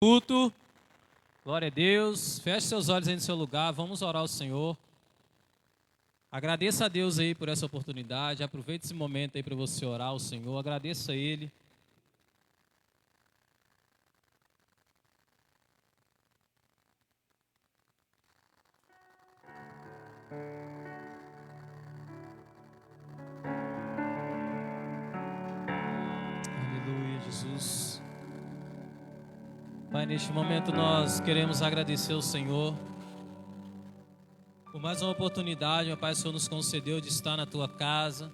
Culto, glória a Deus. Feche seus olhos aí no seu lugar, vamos orar ao Senhor. Agradeça a Deus aí por essa oportunidade, aproveite esse momento aí para você orar ao Senhor, agradeça a Ele. Aleluia, Jesus. Pai, neste momento nós queremos agradecer ao Senhor por mais uma oportunidade, meu Pai, o Senhor nos concedeu de estar na Tua casa.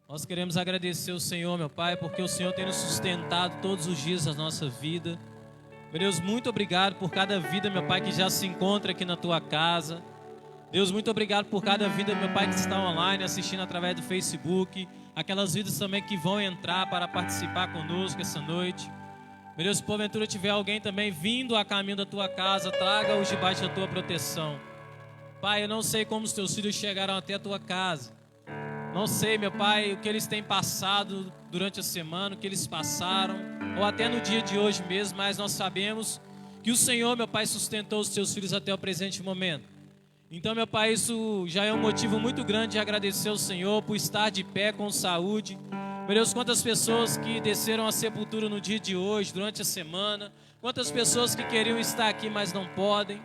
Nós queremos agradecer ao Senhor, meu Pai, porque o Senhor tem nos sustentado todos os dias da nossa vida. Meu Deus, muito obrigado por cada vida, meu Pai, que já se encontra aqui na Tua casa. Deus, muito obrigado por cada vida, meu Pai, que está online, assistindo através do Facebook. Aquelas vidas também que vão entrar para participar conosco essa noite. Meu Deus, se porventura tiver alguém também vindo a caminho da Tua casa, traga-os debaixo da Tua proteção. Pai, eu não sei como os Teus filhos chegaram até a Tua casa. Não sei, meu Pai, o que eles têm passado durante a semana, o que eles passaram, ou até no dia de hoje mesmo, mas nós sabemos que o Senhor, meu Pai, sustentou os Teus filhos até o presente momento. Então, meu Pai, isso já é um motivo muito grande de agradecer ao Senhor por estar de pé com saúde. Meu Deus, quantas pessoas que desceram à sepultura no dia de hoje, durante a semana, quantas pessoas que queriam estar aqui, mas não podem.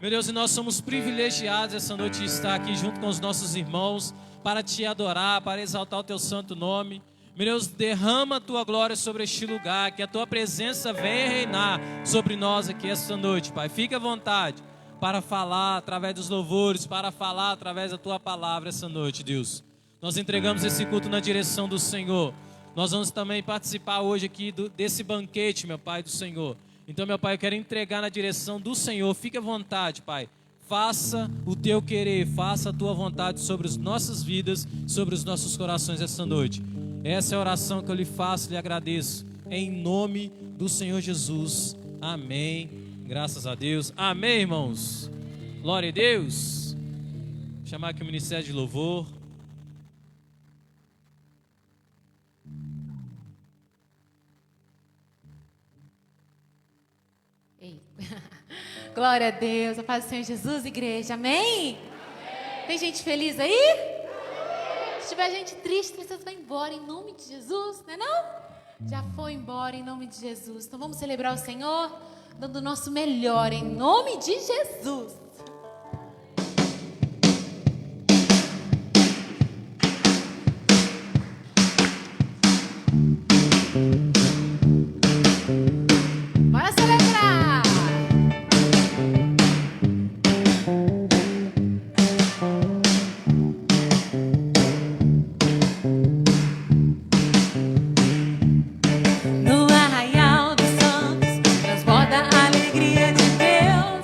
Meu Deus, e nós somos privilegiados essa noite de estar aqui junto com os nossos irmãos para Te adorar, para exaltar o Teu santo nome. Meu Deus, derrama a Tua glória sobre este lugar, que a Tua presença venha reinar sobre nós aqui esta noite, Pai. Fique à vontade para falar através dos louvores, para falar através da Tua palavra essa noite, Deus. Nós entregamos esse culto na direção do Senhor. Nós vamos também participar hoje aqui desse banquete, meu Pai, do Senhor. Então, meu Pai, eu quero entregar na direção do Senhor. Fique à vontade, Pai. Faça o Teu querer, faça a Tua vontade sobre as nossas vidas, sobre os nossos corações essa noite. Essa é a oração que eu lhe faço, lhe agradeço. Em nome do Senhor Jesus. Amém. Graças a Deus. Amém, irmãos. Glória a Deus. Vou chamar aqui o Ministério de Louvor. Glória a Deus, a paz do Senhor Jesus, igreja, amém? Tem gente feliz aí? Se tiver gente triste, vocês vão embora em nome de Jesus, não é não? Já foi embora em nome de Jesus. Então vamos celebrar o Senhor, dando o nosso melhor em nome de Jesus. Bora celebrar! No arraial dos santos, transborda a alegria de Deus.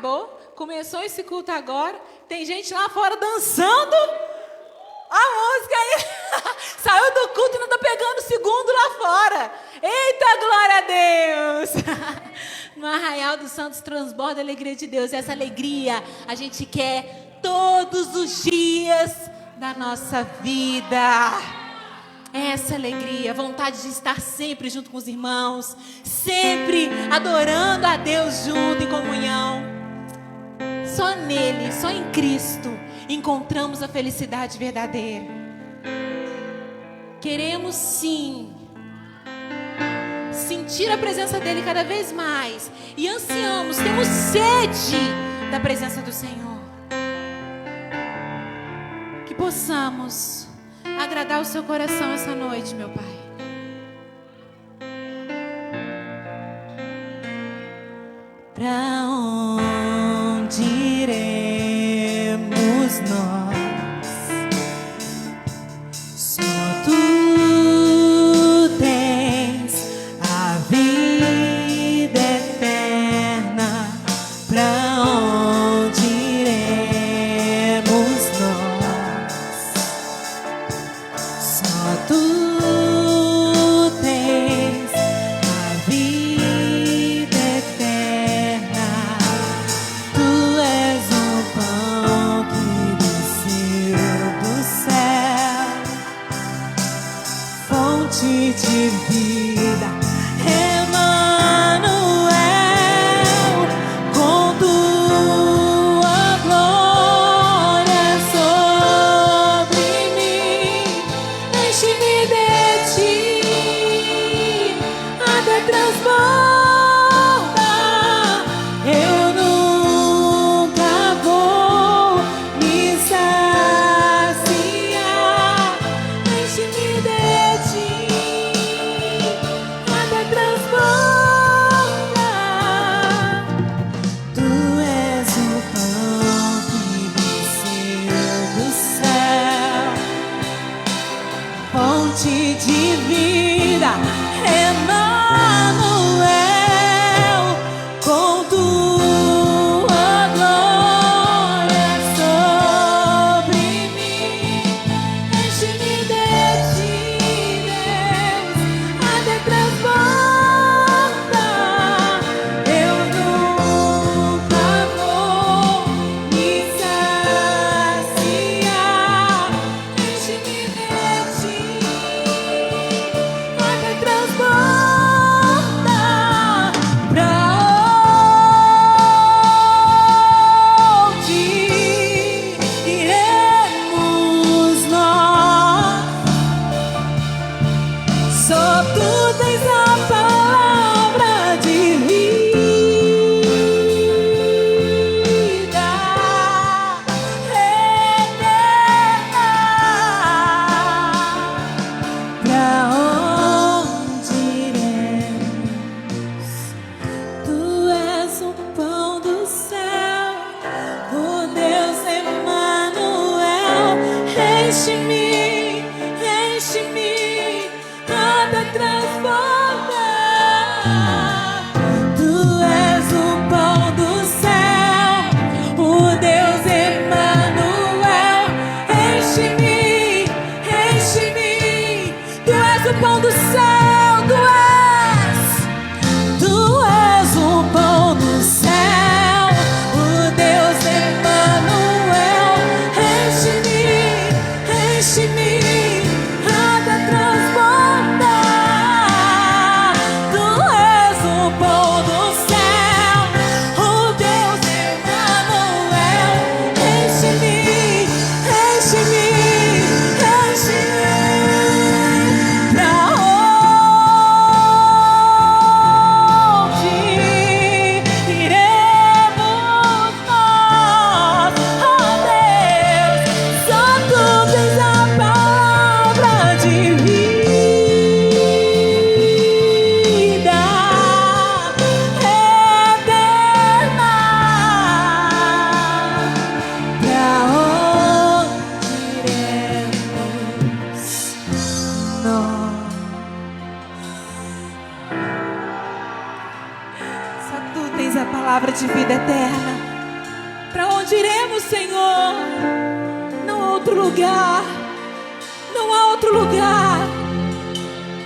acabou. Começou esse culto agora. Tem gente lá fora dançando. A música aí. Saiu do culto e não está pegando segundo lá fora. Eita, glória a Deus. No Arraial dos Santos transborda a alegria de Deus. E essa alegria a gente quer todos os dias da nossa vida. Essa alegria, vontade de estar sempre junto com os irmãos, sempre adorando a Deus junto em comunhão. Só nele, só em Cristo, encontramos a felicidade verdadeira. Queremos sim sentir a presença dele cada vez mais e ansiamos, temos sede da presença do Senhor. Que possamos agradar o seu coração essa noite, meu Pai. Pra onde iremos nós? Só tu tens a vida eterna. Pra onde iremos nós? Só tu tens a vida eterna. Tu és o pão que desceu do céu, fonte de vida, Emanuel, com tua glória sobre mim. Enche-me de ti, até transborda. Eu nunca vou me saciar. Enche-me de ti, até transborda. Tu és o pão que desceu do céu, fonte de vida, Emanuel, com tua glória sobre mim. Enche-me de ti, Deus, até transborda. Eu nunca vou me saciar. Enche-me de ti, até transborda. Pra onde iremos nós? Só tu tens a palavra de vida eterna. Pra onde iremos? Tu és o pão do céu, o Deus Emanuel. Enche-me, enche-me, até transbordar. Tu és o pão do céu, o Deus Emanuel. Enche-me, enche-me. Tu és o pão do céu, tu és o pão do céu, o Deus Emanuel. Enche-me, enche-me, até transbordar. Tu és o pão do céu, o Deus Emanuel. Enche-me, enche-me, enche-me. Pra onde iremos nós? Oh Deus, só tu tens a palavra de vida eterna. Pra onde iremos nós? Só tu tens a palavra de vida eterna. iremos, Senhor. Não há outro lugar, não há outro lugar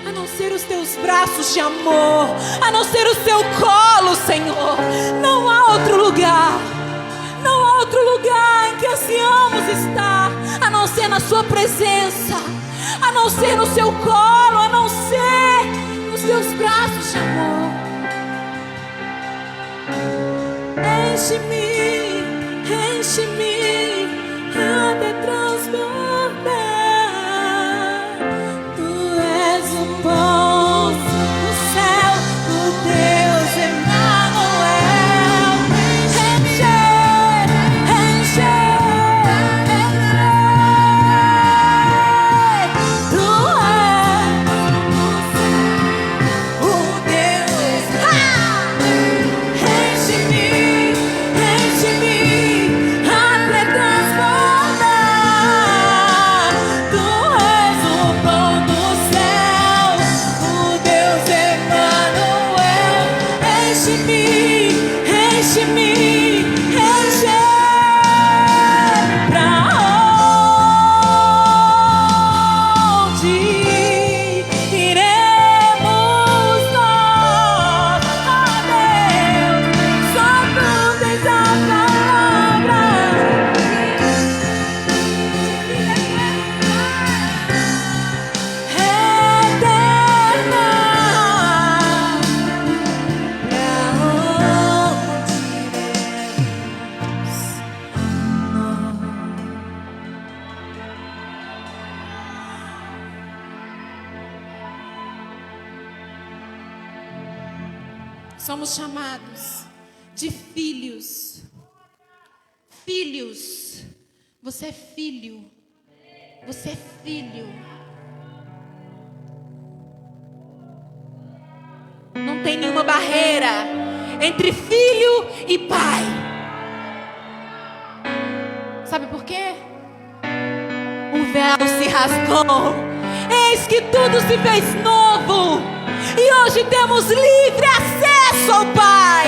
a não ser os teus braços de amor, a não ser o teu colo, Senhor. Não há outro lugar, não há outro lugar em que ansiamos estar, a não ser na sua presença, a não ser no seu colo, a não ser nos teus braços de amor. Enche-me, enche-me até transbordar. Tu és o pão do céu, o Deus Emanuel. Enche, enche, enche. Tu és o Deus. Enche-me, enche-me até transbordar. Tu és o pão do céu, o Deus Emanuel. Enche-me, enche-me, enche. Pra onde iremos nós, ó Deus? Só tu tens a palavra eterna. Pra onde iremos nós? Somos chamados de filhos. Filhos. Você é filho. Você é filho. Não tem nenhuma barreira entre filho e pai. Sabe por quê? O véu se rasgou. Eis que tudo se fez novo. E hoje temos livre acesso ao Pai.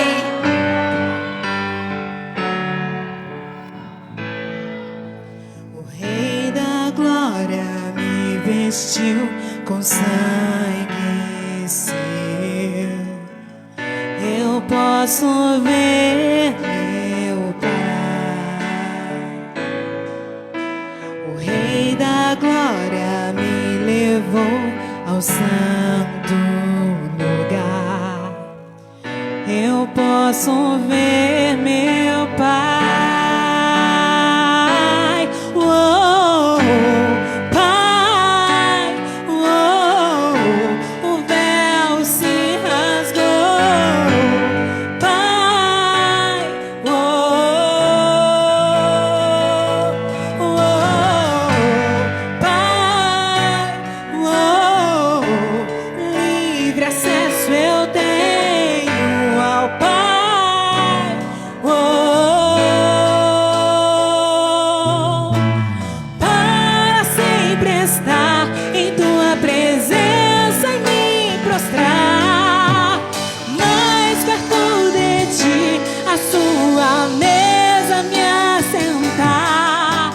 O Rei da Glória me vestiu com sangue seu. Eu posso ver meu Pai. O Rei da Glória me levou ao santo lugar. Eu posso ver meu Pai. Oh, Pai. Oh, o véu se rasgou. Pai. Oh, oh, Pai. Oh, livre acesso eu tenho ao Pai. Oh, para sempre estar em tua presença e me prostrar mais perto de ti, a sua mesa me assentar.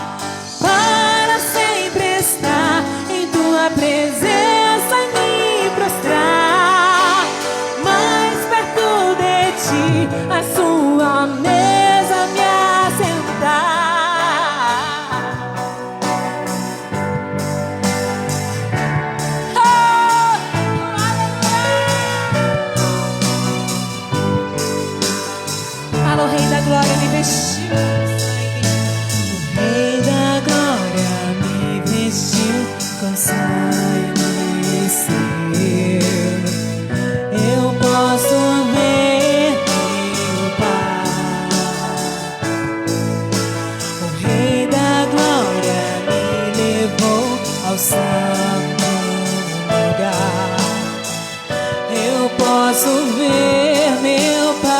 Para sempre estar em tua presença e me prostrar mais perto de ti, a sua mesa me assentar. Oh, aleluia. Fala, o Rei da Glória me vestiu. O Rei da Glória me vestiu com sangue seu. Eu posso ver meu Pai. O Rei da Glória me levou ao santo lugar. Eu posso ver meu Pai.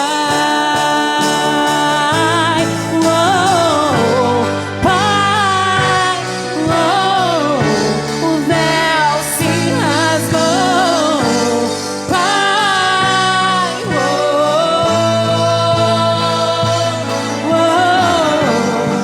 Oh, Pai. Oh, o véu se rasgou. Pai. Oh, oh,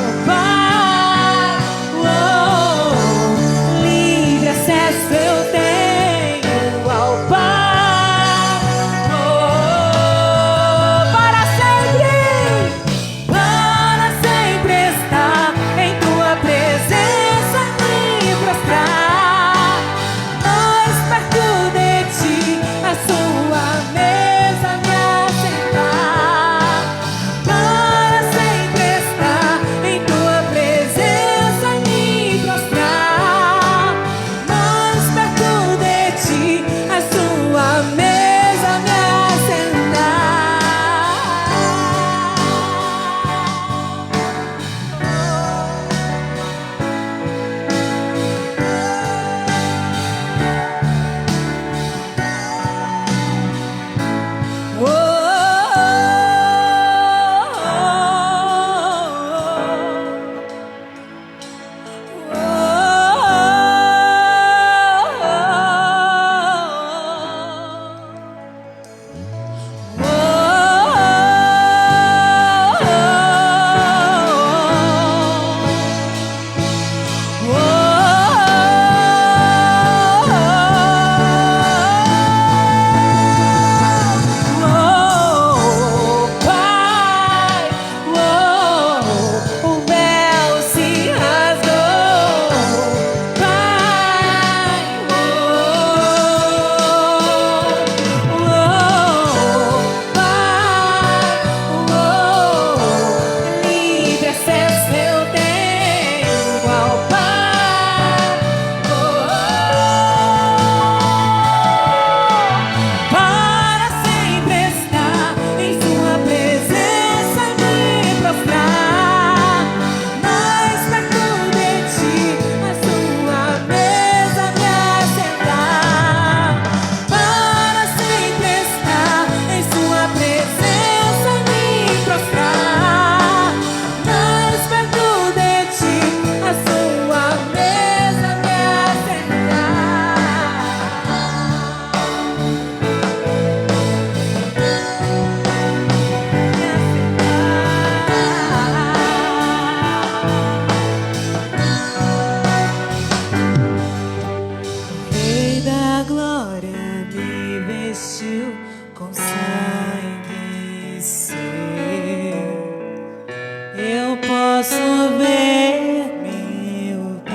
posso ver meu Pai.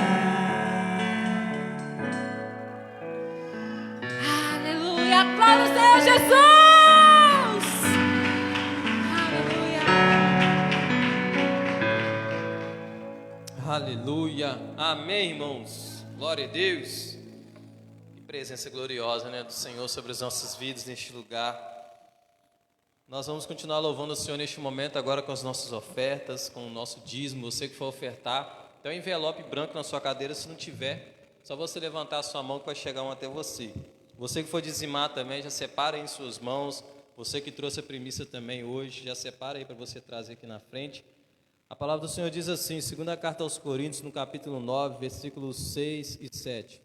Aleluia, aplauda o Senhor Jesus. Aleluia. Aleluia. Amém, irmãos. Glória a Deus. Que presença gloriosa, né, do Senhor sobre as nossas vidas neste lugar. Nós vamos continuar louvando o Senhor neste momento agora com as nossas ofertas, com o nosso dízimo. Você que for ofertar, tem um envelope branco na sua cadeira. Se não tiver, só você levantar a sua mão que vai chegar um até você. Você que for dizimar também, já separa aí em suas mãos. Você que trouxe a primícia também hoje, já separa aí para você trazer aqui na frente. A palavra do Senhor diz assim, segunda carta aos Coríntios, no capítulo 9, versículos 6 e 7.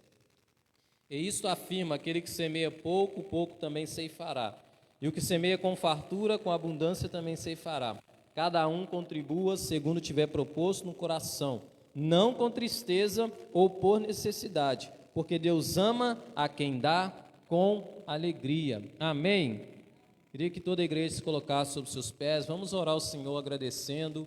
E isto afirma: aquele que semeia pouco, pouco também ceifará. E o que semeia com fartura, com abundância também ceifará. Cada um contribua segundo tiver proposto no coração, não com tristeza ou por necessidade, porque Deus ama a quem dá com alegria. Amém. Queria que toda a igreja se colocasse sobre seus pés. Vamos orar ao Senhor agradecendo.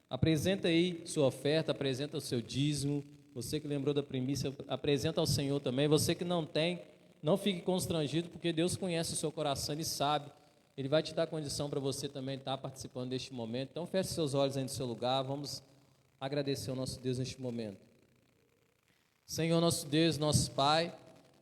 Apresenta aí sua oferta, apresenta o seu dízimo. Você que lembrou da primícia, apresenta ao Senhor também. Você que não tem, não fique constrangido, porque Deus conhece o seu coração, Ele sabe. Ele vai te dar condição para você também estar participando deste momento. Então feche seus olhos aí no seu lugar. Vamos agradecer ao nosso Deus neste momento. Senhor, nosso Deus, nosso Pai,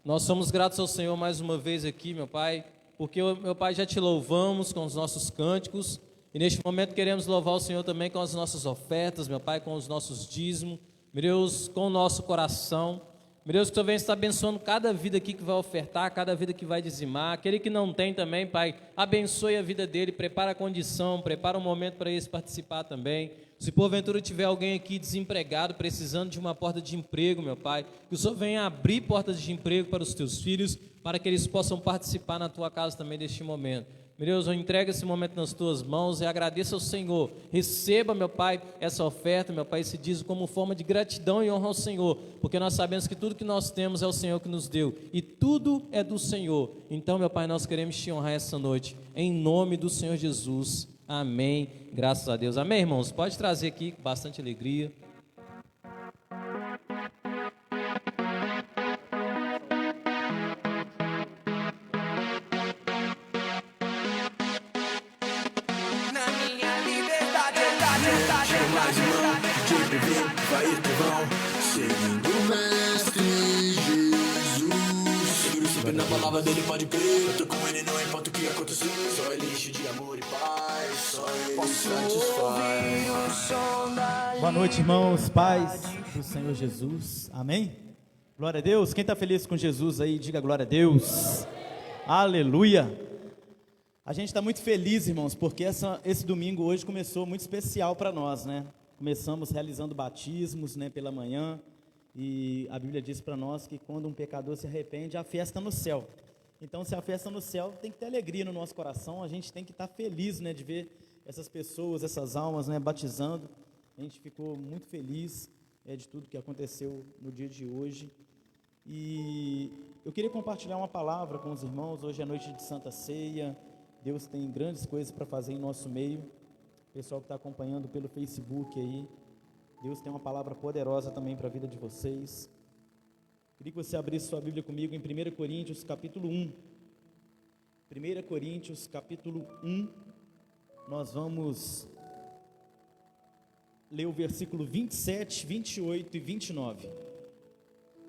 nós somos gratos ao Senhor mais uma vez aqui, meu Pai, porque, meu Pai, já te louvamos com os nossos cânticos. E neste momento queremos louvar o Senhor também com as nossas ofertas, meu Pai, com os nossos dízimos, meu Deus, com o nosso coração. Meu Deus, que o Senhor venha estar abençoando cada vida aqui que vai ofertar, cada vida que vai dizimar. Aquele que não tem também, Pai, abençoe a vida dele, prepara a condição, prepara um momento para eles participar também. Se porventura tiver alguém aqui desempregado, precisando de uma porta de emprego, meu Pai, que o Senhor venha abrir portas de emprego para os teus filhos, para que eles possam participar na tua casa também deste momento. Meu Deus, eu entrego esse momento nas tuas mãos e agradeço ao Senhor. Receba, meu Pai, essa oferta, meu Pai, esse dízimo como forma de gratidão e honra ao Senhor, porque nós sabemos que tudo que nós temos é o Senhor que nos deu e tudo é do Senhor. Então, meu Pai, nós queremos te honrar essa noite, em nome do Senhor Jesus. Amém. Graças a Deus. Amém, irmãos? Pode trazer aqui com bastante alegria. Vai ir trovão, seguindo o mestre Jesus. Seguro sempre na palavra dele, pode crer. Eu tô com ele, não importa o que acontecer. Só ele enche de amor e paz, só ele satisfaz. Boa noite, irmãos, paz do Senhor Jesus, amém? Glória a Deus. Quem está feliz com Jesus aí, diga glória a Deus. Aleluia. A gente está muito feliz, irmãos, porque esse domingo hoje começou muito especial para nós, né? Começamos realizando batismos, né, pela manhã, e a Bíblia diz para nós que quando um pecador se arrepende, há festa no céu. Então, se há festa no céu, tem que ter alegria no nosso coração, a gente tem que estar feliz, né, de ver essas pessoas, essas almas, né, batizando. A gente ficou muito feliz de tudo que aconteceu no dia de hoje. E eu queria compartilhar uma palavra com os irmãos. Hoje é noite de Santa Ceia. Deus tem grandes coisas para fazer em nosso meio. Pessoal que está acompanhando pelo Facebook aí, Deus tem uma palavra poderosa também para a vida de vocês. Queria que você abrisse sua Bíblia comigo em 1 Coríntios capítulo 1. 1 Coríntios capítulo 1, nós vamos ler o versículo 27, 28 e 29.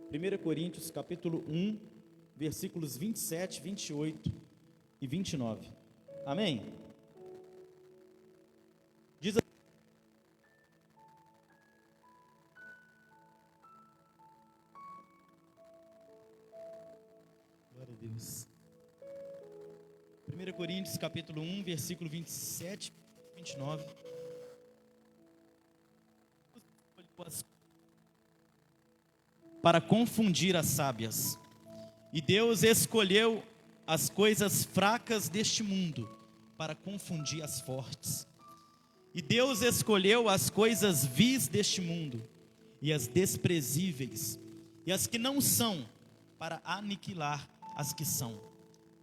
1 Coríntios capítulo 1, versículos 27, 28 e 29. Amém? Diz assim: glória a Deus. 1 Coríntios capítulo 1, versículo 27 e 29. Para confundir as sábias. E Deus escolheu as coisas fracas deste mundo para confundir as fortes. E Deus escolheu as coisas vis deste mundo e as desprezíveis e as que não são, para aniquilar as que são,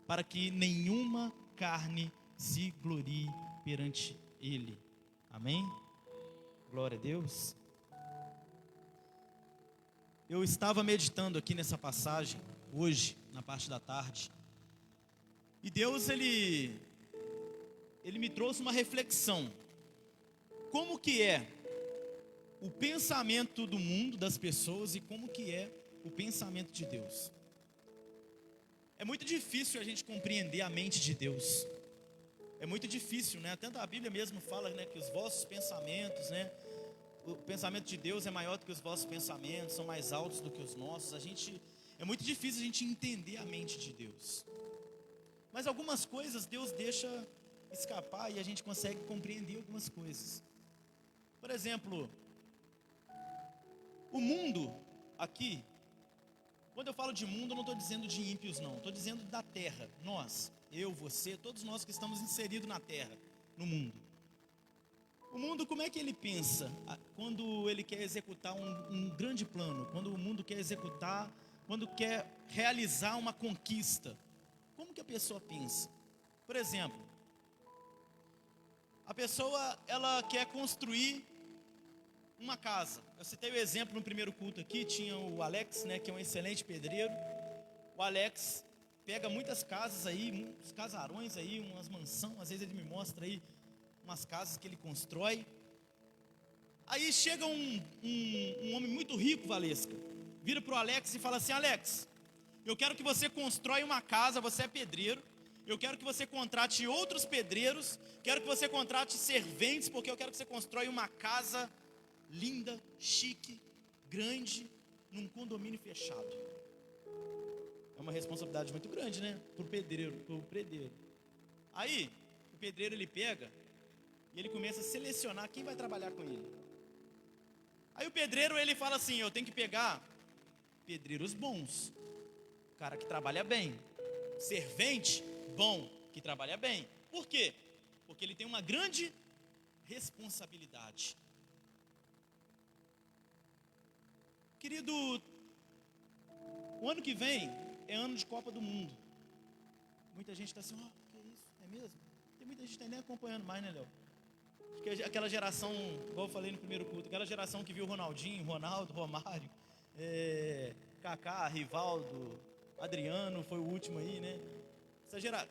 para que nenhuma carne se glorie perante Ele. Amém? Glória a Deus. Eu estava meditando aqui nessa passagem, hoje, na parte da tarde. E Deus, Ele me trouxe uma reflexão. Como que é o pensamento do mundo, das pessoas, e como que é o pensamento de Deus? É muito difícil a gente compreender a mente de Deus. É muito difícil, né? Tanto a Bíblia mesmo fala, né, que os vossos pensamentos, né, o pensamento de Deus é maior do que os vossos pensamentos, são mais altos do que os nossos. É muito difícil a gente entender a mente de Deus. Mas algumas coisas Deus deixa escapar e a gente consegue compreender algumas coisas. Por exemplo, o mundo aqui, quando eu falo de mundo, eu não estou dizendo de ímpios, não. Estou dizendo da terra. Nós, eu, você, todos nós que estamos inseridos na terra, no mundo. O mundo, como é que ele pensa quando ele quer executar um grande plano? Quando o mundo quer executar, quando quer realizar uma conquista? Como que a pessoa pensa? Por exemplo, a pessoa, ela quer construir uma casa. Eu citei o exemplo no primeiro culto aqui, tinha o Alex, né, que é um excelente pedreiro. O Alex pega muitas casas aí, muitos casarões aí, umas mansões, às vezes ele me mostra aí umas casas que ele constrói. Aí chega um homem muito rico, Valesca, vira para o Alex e fala assim: Alex, eu quero que você constrói uma casa, você é pedreiro, eu quero que você contrate outros pedreiros, quero que você contrate serventes, porque eu quero que você constrói uma casa linda, chique, grande, num condomínio fechado. É uma responsabilidade muito grande, né? Pro pedreiro. Aí, o pedreiro, ele pega e ele começa a selecionar quem vai trabalhar com ele. Aí o pedreiro, ele fala assim: eu tenho que pegar pedreiros bons, cara que trabalha bem, servente bom, que trabalha bem. Por quê? Porque ele tem uma grande responsabilidade. Querido, o ano que vem é ano de Copa do Mundo. Muita gente está assim: ó, que isso? É mesmo? Tem muita gente nem acompanhando mais, né, Léo? Acho que aquela geração, igual eu falei no primeiro culto, aquela geração que viu Ronaldinho, Ronaldo, Romário, Kaká, Rivaldo, Adriano, foi o último aí, né?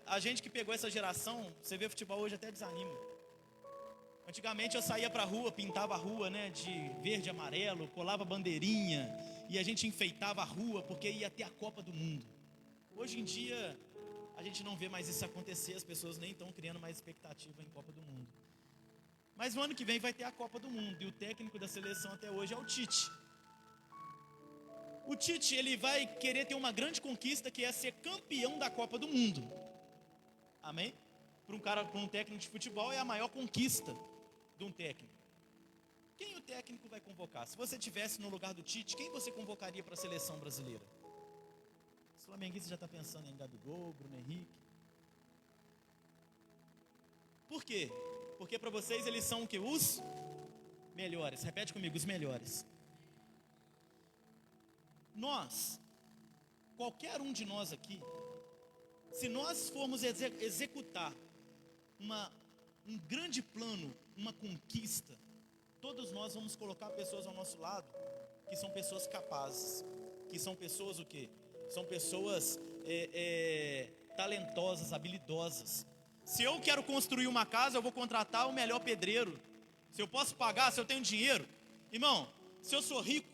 A gente que pegou essa geração, você vê futebol hoje até desanima. Antigamente eu saía pra rua, pintava a rua, né, de verde e amarelo, colava bandeirinha, e a gente enfeitava a rua porque ia ter a Copa do Mundo. Hoje em dia, a gente não vê mais isso acontecer, as pessoas nem estão criando mais expectativa em Copa do Mundo. Mas no ano que vem vai ter a Copa do Mundo, e o técnico da seleção até hoje é o Tite. O Tite, ele vai querer ter uma grande conquista, que é ser campeão da Copa do Mundo. Amém? Para um técnico de futebol, é a maior conquista de um técnico. Quem o técnico vai convocar? Se você estivesse no lugar do Tite, quem você convocaria para a seleção brasileira? Os flamenguistas já estão pensando em Gabigol, Bruno Henrique. Por quê? Porque para vocês eles são o quê? Os melhores. Repete comigo: os melhores. Nós, qualquer um de nós aqui, se nós formos executar um grande plano, uma conquista, todos nós vamos colocar pessoas ao nosso lado que são pessoas capazes, que são pessoas o quê? São pessoas talentosas, habilidosas. Se eu quero construir uma casa, eu vou contratar o melhor pedreiro. Se eu posso pagar, se eu tenho dinheiro, irmão, se eu sou rico,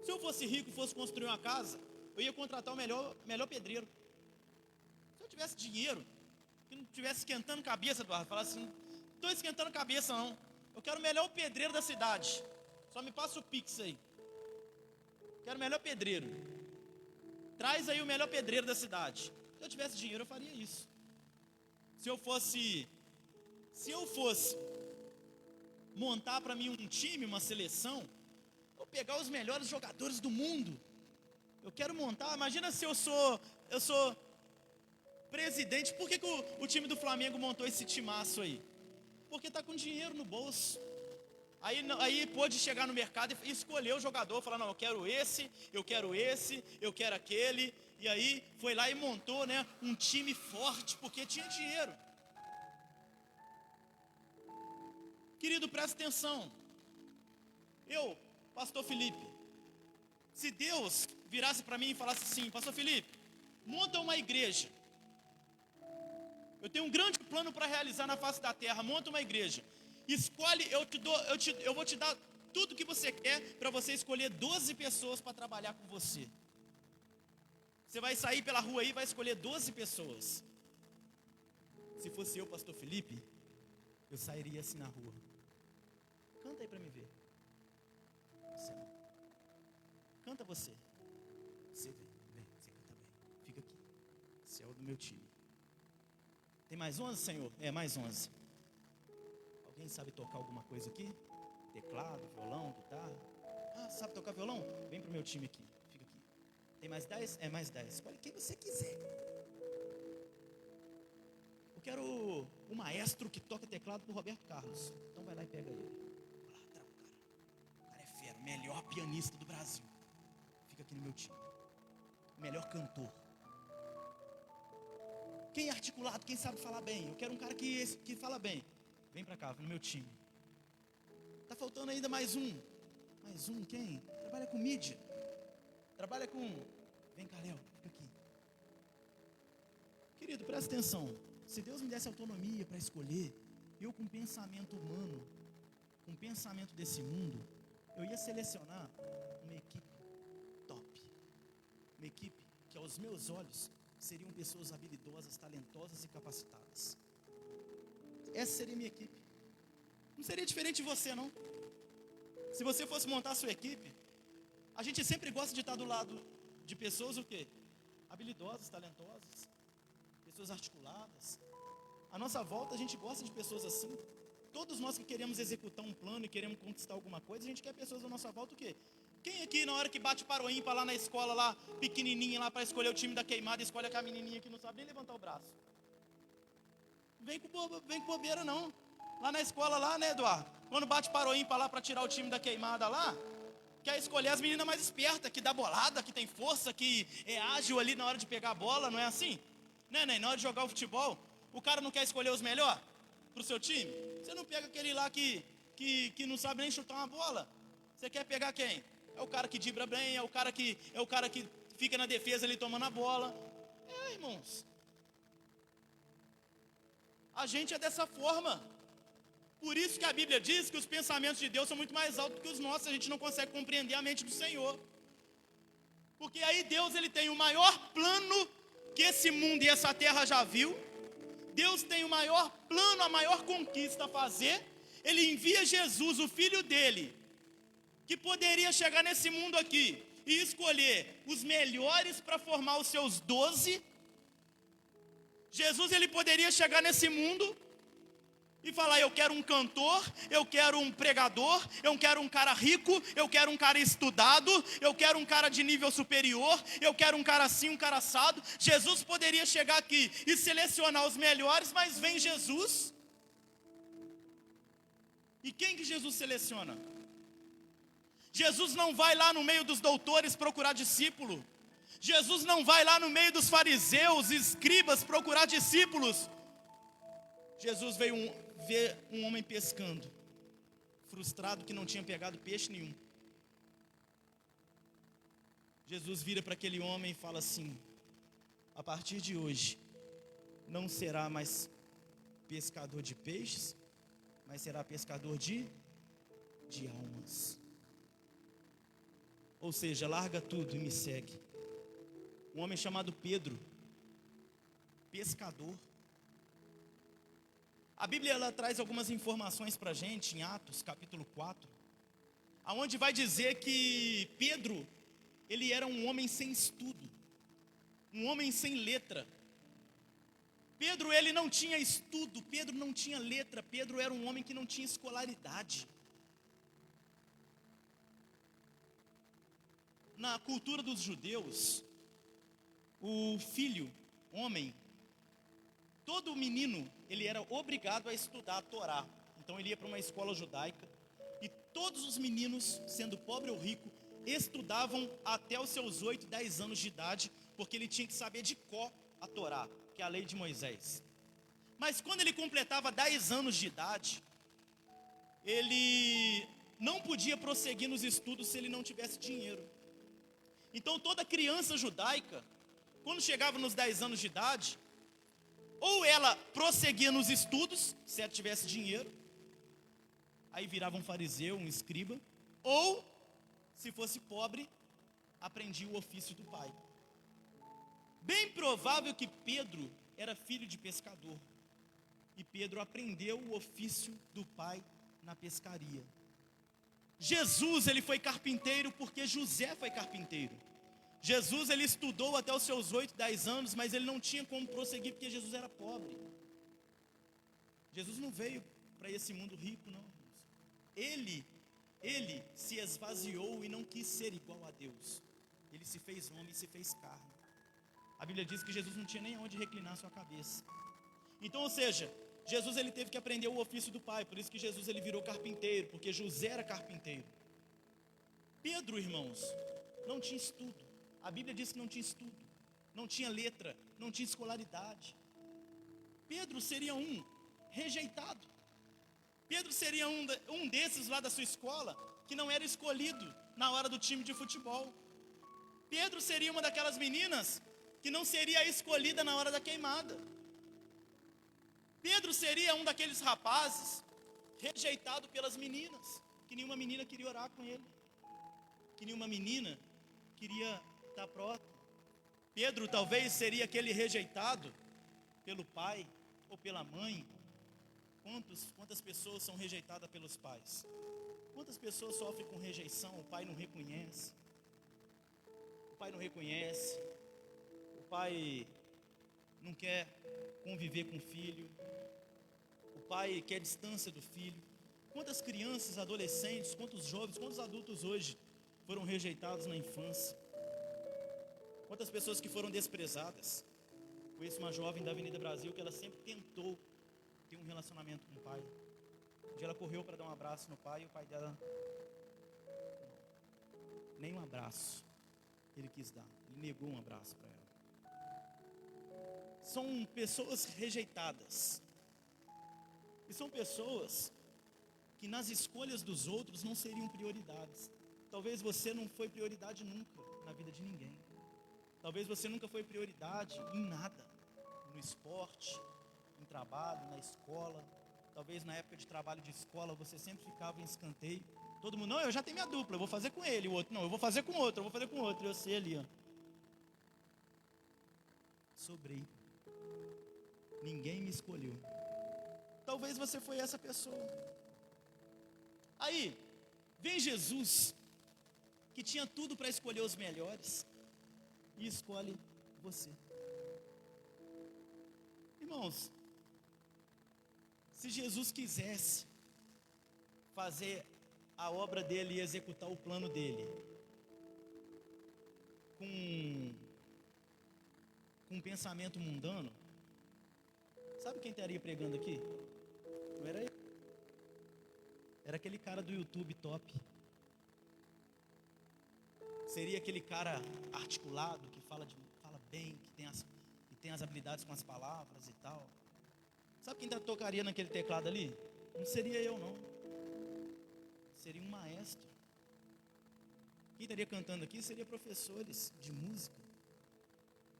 se eu fosse rico e fosse construir uma casa, eu ia contratar o melhor pedreiro. Se eu tivesse dinheiro, que não estivesse esquentando cabeça, Eduardo, falasse assim: não estou esquentando cabeça não, eu quero o melhor pedreiro da cidade, só me passa o Pix aí, quero o melhor pedreiro, traz aí o melhor pedreiro da cidade. Se eu tivesse dinheiro, eu faria isso. Se eu fosse montar para mim um time, uma seleção, eu pegar os melhores jogadores do mundo, eu quero montar. Imagina se eu sou presidente. Por que o time do Flamengo montou esse timaço aí? Porque está com dinheiro no bolso. Aí pôde chegar no mercado e escolher o jogador, falar: não, eu quero esse, eu quero aquele. E aí foi lá e montou, né, um time forte, porque tinha dinheiro. Querido, presta atenção. Pastor Felipe, se Deus virasse para mim e falasse assim: Pastor Felipe, monta uma igreja. Eu tenho um grande plano para realizar na face da terra. Monta uma igreja. Escolhe, eu vou te dar tudo que você quer para você escolher 12 pessoas para trabalhar com você. Você vai sair pela rua aí e vai escolher 12 pessoas. Se fosse eu, Pastor Felipe, eu sairia assim na rua. Canta aí para me ver. Você não. Canta você. Você vem, você canta bem. Fica aqui. Você é o do meu time. Tem mais 11, Senhor? É, mais 11. Alguém sabe tocar alguma coisa aqui? Teclado, violão, guitarra? Ah, sabe tocar violão? Vem pro meu time aqui. Fica aqui. Tem mais 10? É, mais 10. Escolhe quem você quiser. Eu quero o maestro que toca teclado do Roberto Carlos. Então vai lá e pega ele. Vai lá, traga o cara. O cara é fera, melhor pianista do Brasil. Fica aqui no meu time. O melhor cantor. Quem é articulado, quem sabe falar bem. Eu quero um cara que fala bem. Vem pra cá, no meu time. Tá faltando ainda mais um. Mais um, quem? Trabalha com mídia. Trabalha com... Vem cá, Léo, fica aqui. Querido, presta atenção. Se Deus me desse autonomia para escolher, eu com pensamento humano, com pensamento desse mundo, eu ia selecionar uma equipe top. Uma equipe que aos meus olhos seriam pessoas habilidosas, talentosas e capacitadas. Essa seria a minha equipe. Não seria diferente de você, não. Se você fosse montar a sua equipe, a gente sempre gosta de estar do lado de pessoas o quê? Habilidosas, talentosas, pessoas articuladas. À nossa volta a gente gosta de pessoas assim. Todos nós que queremos executar um plano e queremos conquistar alguma coisa, a gente quer pessoas à nossa volta o quê? Quem aqui na hora que bate para o ímpar lá na escola, lá pequenininha, lá para escolher o time da queimada, escolhe aquela menininha que não sabe nem levantar o braço? Vem com bobeira não. Lá na escola lá, né, Eduardo? Quando bate para o ímpar lá para tirar o time da queimada lá, quer escolher as meninas mais espertas, que dá bolada, que tem força, que é ágil ali na hora de pegar a bola, não é assim? Né, na hora de jogar o futebol, o cara não quer escolher os melhores pro seu time? Você não pega aquele lá que não sabe nem chutar uma bola. Você quer pegar quem? É o cara que dribla bem, é o cara que fica na defesa ali tomando a bola. É, irmãos. A gente é dessa forma. Por isso que a Bíblia diz que os pensamentos de Deus são muito mais altos que os nossos. A gente não consegue compreender a mente do Senhor. Porque aí Deus ele tem o maior plano que esse mundo e essa terra já viu. Deus tem o maior plano, a maior conquista a fazer. Ele envia Jesus, o Filho dele, que poderia chegar nesse mundo aqui e escolher os melhores para formar os seus 12. Jesus ele poderia chegar nesse mundo e falar: eu quero um cantor, eu quero um pregador, eu quero um cara rico, eu quero um cara estudado, eu quero um cara de nível superior, eu quero um cara assim, um cara assado. Jesus poderia chegar aqui e selecionar os melhores, mas vem Jesus. E quem que Jesus seleciona? Jesus não vai lá no meio dos doutores procurar discípulo. Jesus não vai lá no meio dos fariseus e escribas procurar discípulos. Jesus veio ver um homem pescando, frustrado que não tinha pegado peixe nenhum. Jesus vira para aquele homem e fala assim: a partir de hoje, não será mais pescador de peixes, mas será pescador de almas. Ou seja, larga tudo e me segue. Um homem chamado Pedro, pescador. A Bíblia ela traz algumas informações para a gente em Atos capítulo 4, aonde vai dizer que Pedro, ele era um homem sem estudo, um homem sem letra. Pedro ele não tinha estudo, Pedro não tinha letra, Pedro era um homem que não tinha escolaridade. Na cultura dos judeus, o filho, homem, todo menino, ele era obrigado a estudar a Torá. Então ele ia para uma escola judaica, e todos os meninos, sendo pobre ou rico, estudavam até os seus 8, 10 anos de idade, porque ele tinha que saber de cor a Torá, que é a lei de Moisés. Mas quando ele completava 10 anos de idade, ele não podia prosseguir nos estudos se ele não tivesse dinheiro. Então toda criança judaica, quando chegava nos 10 anos de idade, ou ela prosseguia nos estudos, se ela tivesse dinheiro, aí virava um fariseu, um escriba, ou, se fosse pobre, aprendia o ofício do pai. Bem provável que Pedro era filho de pescador, e Pedro aprendeu o ofício do pai na pescaria. Jesus, ele foi carpinteiro porque José foi carpinteiro. Jesus, ele estudou até os seus 8, 10 anos, mas ele não tinha como prosseguir porque Jesus era pobre. Jesus não veio para esse mundo rico, não. Ele se esvaziou e não quis ser igual a Deus. Ele se fez homem e se fez carne. A Bíblia diz que Jesus não tinha nem onde reclinar sua cabeça. Então, ou seja, Jesus, ele teve que aprender o ofício do pai. Por isso que Jesus, ele virou carpinteiro, porque José era carpinteiro. Pedro, irmãos, não tinha estudo. A Bíblia diz que não tinha estudo, não tinha letra, não tinha escolaridade. Pedro seria um rejeitado. Pedro seria um desses lá da sua escola que não era escolhido na hora do time de futebol. Pedro seria uma daquelas meninas que não seria escolhida na hora da queimada. Pedro seria um daqueles rapazes rejeitado pelas meninas, que nenhuma menina queria orar com ele, que nenhuma menina queria estar próximo. Pedro talvez seria aquele rejeitado pelo pai ou pela mãe. Quantas pessoas são rejeitadas pelos pais? Quantas pessoas sofrem com rejeição? O pai não reconhece. O pai não reconhece. O pai não quer conviver com o filho. O pai quer distância do filho. Quantas crianças, adolescentes, quantos jovens, quantos adultos hoje foram rejeitados na infância? Quantas pessoas que foram desprezadas? Conheço uma jovem da Avenida Brasil que ela sempre tentou ter um relacionamento com o pai. Um dia ela correu para dar um abraço no pai e o pai dela, nem um abraço ele quis dar. Ele negou um abraço para ela. São pessoas rejeitadas. E são pessoas que nas escolhas dos outros não seriam prioridades. Talvez você não foi prioridade nunca na vida de ninguém. Talvez você nunca foi prioridade em nada. No esporte, em trabalho, na escola. Talvez na época de trabalho de escola você sempre ficava em escanteio. Todo mundo, não, eu já tenho minha dupla, eu vou fazer com ele. O outro, não, eu vou fazer com outro, eu vou fazer com outro. E você ali, ó. Sobrei. Ninguém me escolheu. Talvez você foi essa pessoa. Aí, vem Jesus, que tinha tudo para escolher os melhores, e escolhe você. Irmãos, se Jesus quisesse fazer a obra dele e executar o plano dele com um pensamento mundano, sabe quem estaria pregando aqui? Não era ele. Era aquele cara do YouTube top. Seria aquele cara articulado, que fala bem, que tem as habilidades com as palavras e tal. Sabe quem tocaria naquele teclado ali? Não seria eu, não. Seria um maestro. Quem estaria cantando aqui seria professores de música.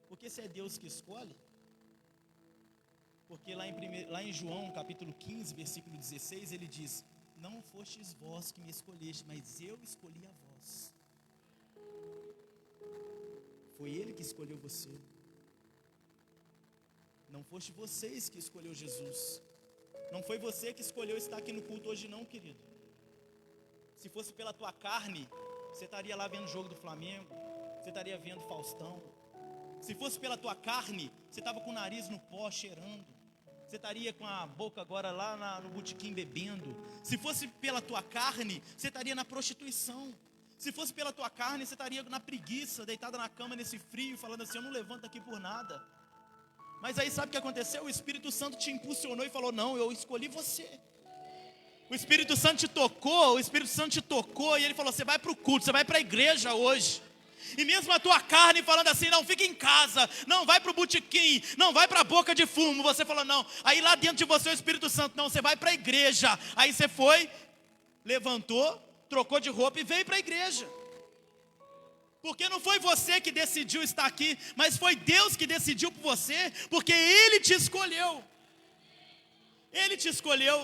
Porque se é Deus que escolhe, porque lá em João capítulo 15, versículo 16, ele diz: não fostes vós que me escolheste, mas eu escolhi a vós. Foi ele que escolheu você. Não foste vocês que escolheu Jesus. Não foi você que escolheu estar aqui no culto hoje não, querido. Se fosse pela tua carne, você estaria lá vendo o jogo do Flamengo, você estaria vendo Faustão. Se fosse pela tua carne, você estava com o nariz no pó cheirando. Você estaria com a boca agora lá no botequim bebendo. Se fosse pela tua carne, você estaria na prostituição. Se fosse pela tua carne, você estaria na preguiça, deitada na cama nesse frio, falando assim: eu não levanto aqui por nada. Mas aí sabe o que aconteceu? O Espírito Santo te impulsionou e falou: não, eu escolhi você. O Espírito Santo te tocou, e ele falou: você vai para o culto, você vai para a igreja hoje. E mesmo a tua carne falando assim: não, fica em casa, não vai para o botequim, não vai para a boca de fumo. Você falou: não. Aí lá dentro de você o Espírito Santo: não, você vai para a igreja. Aí você foi, levantou, trocou de roupa e veio para a igreja. Porque não foi você que decidiu estar aqui, mas foi Deus que decidiu por você, porque Ele te escolheu. Ele te escolheu.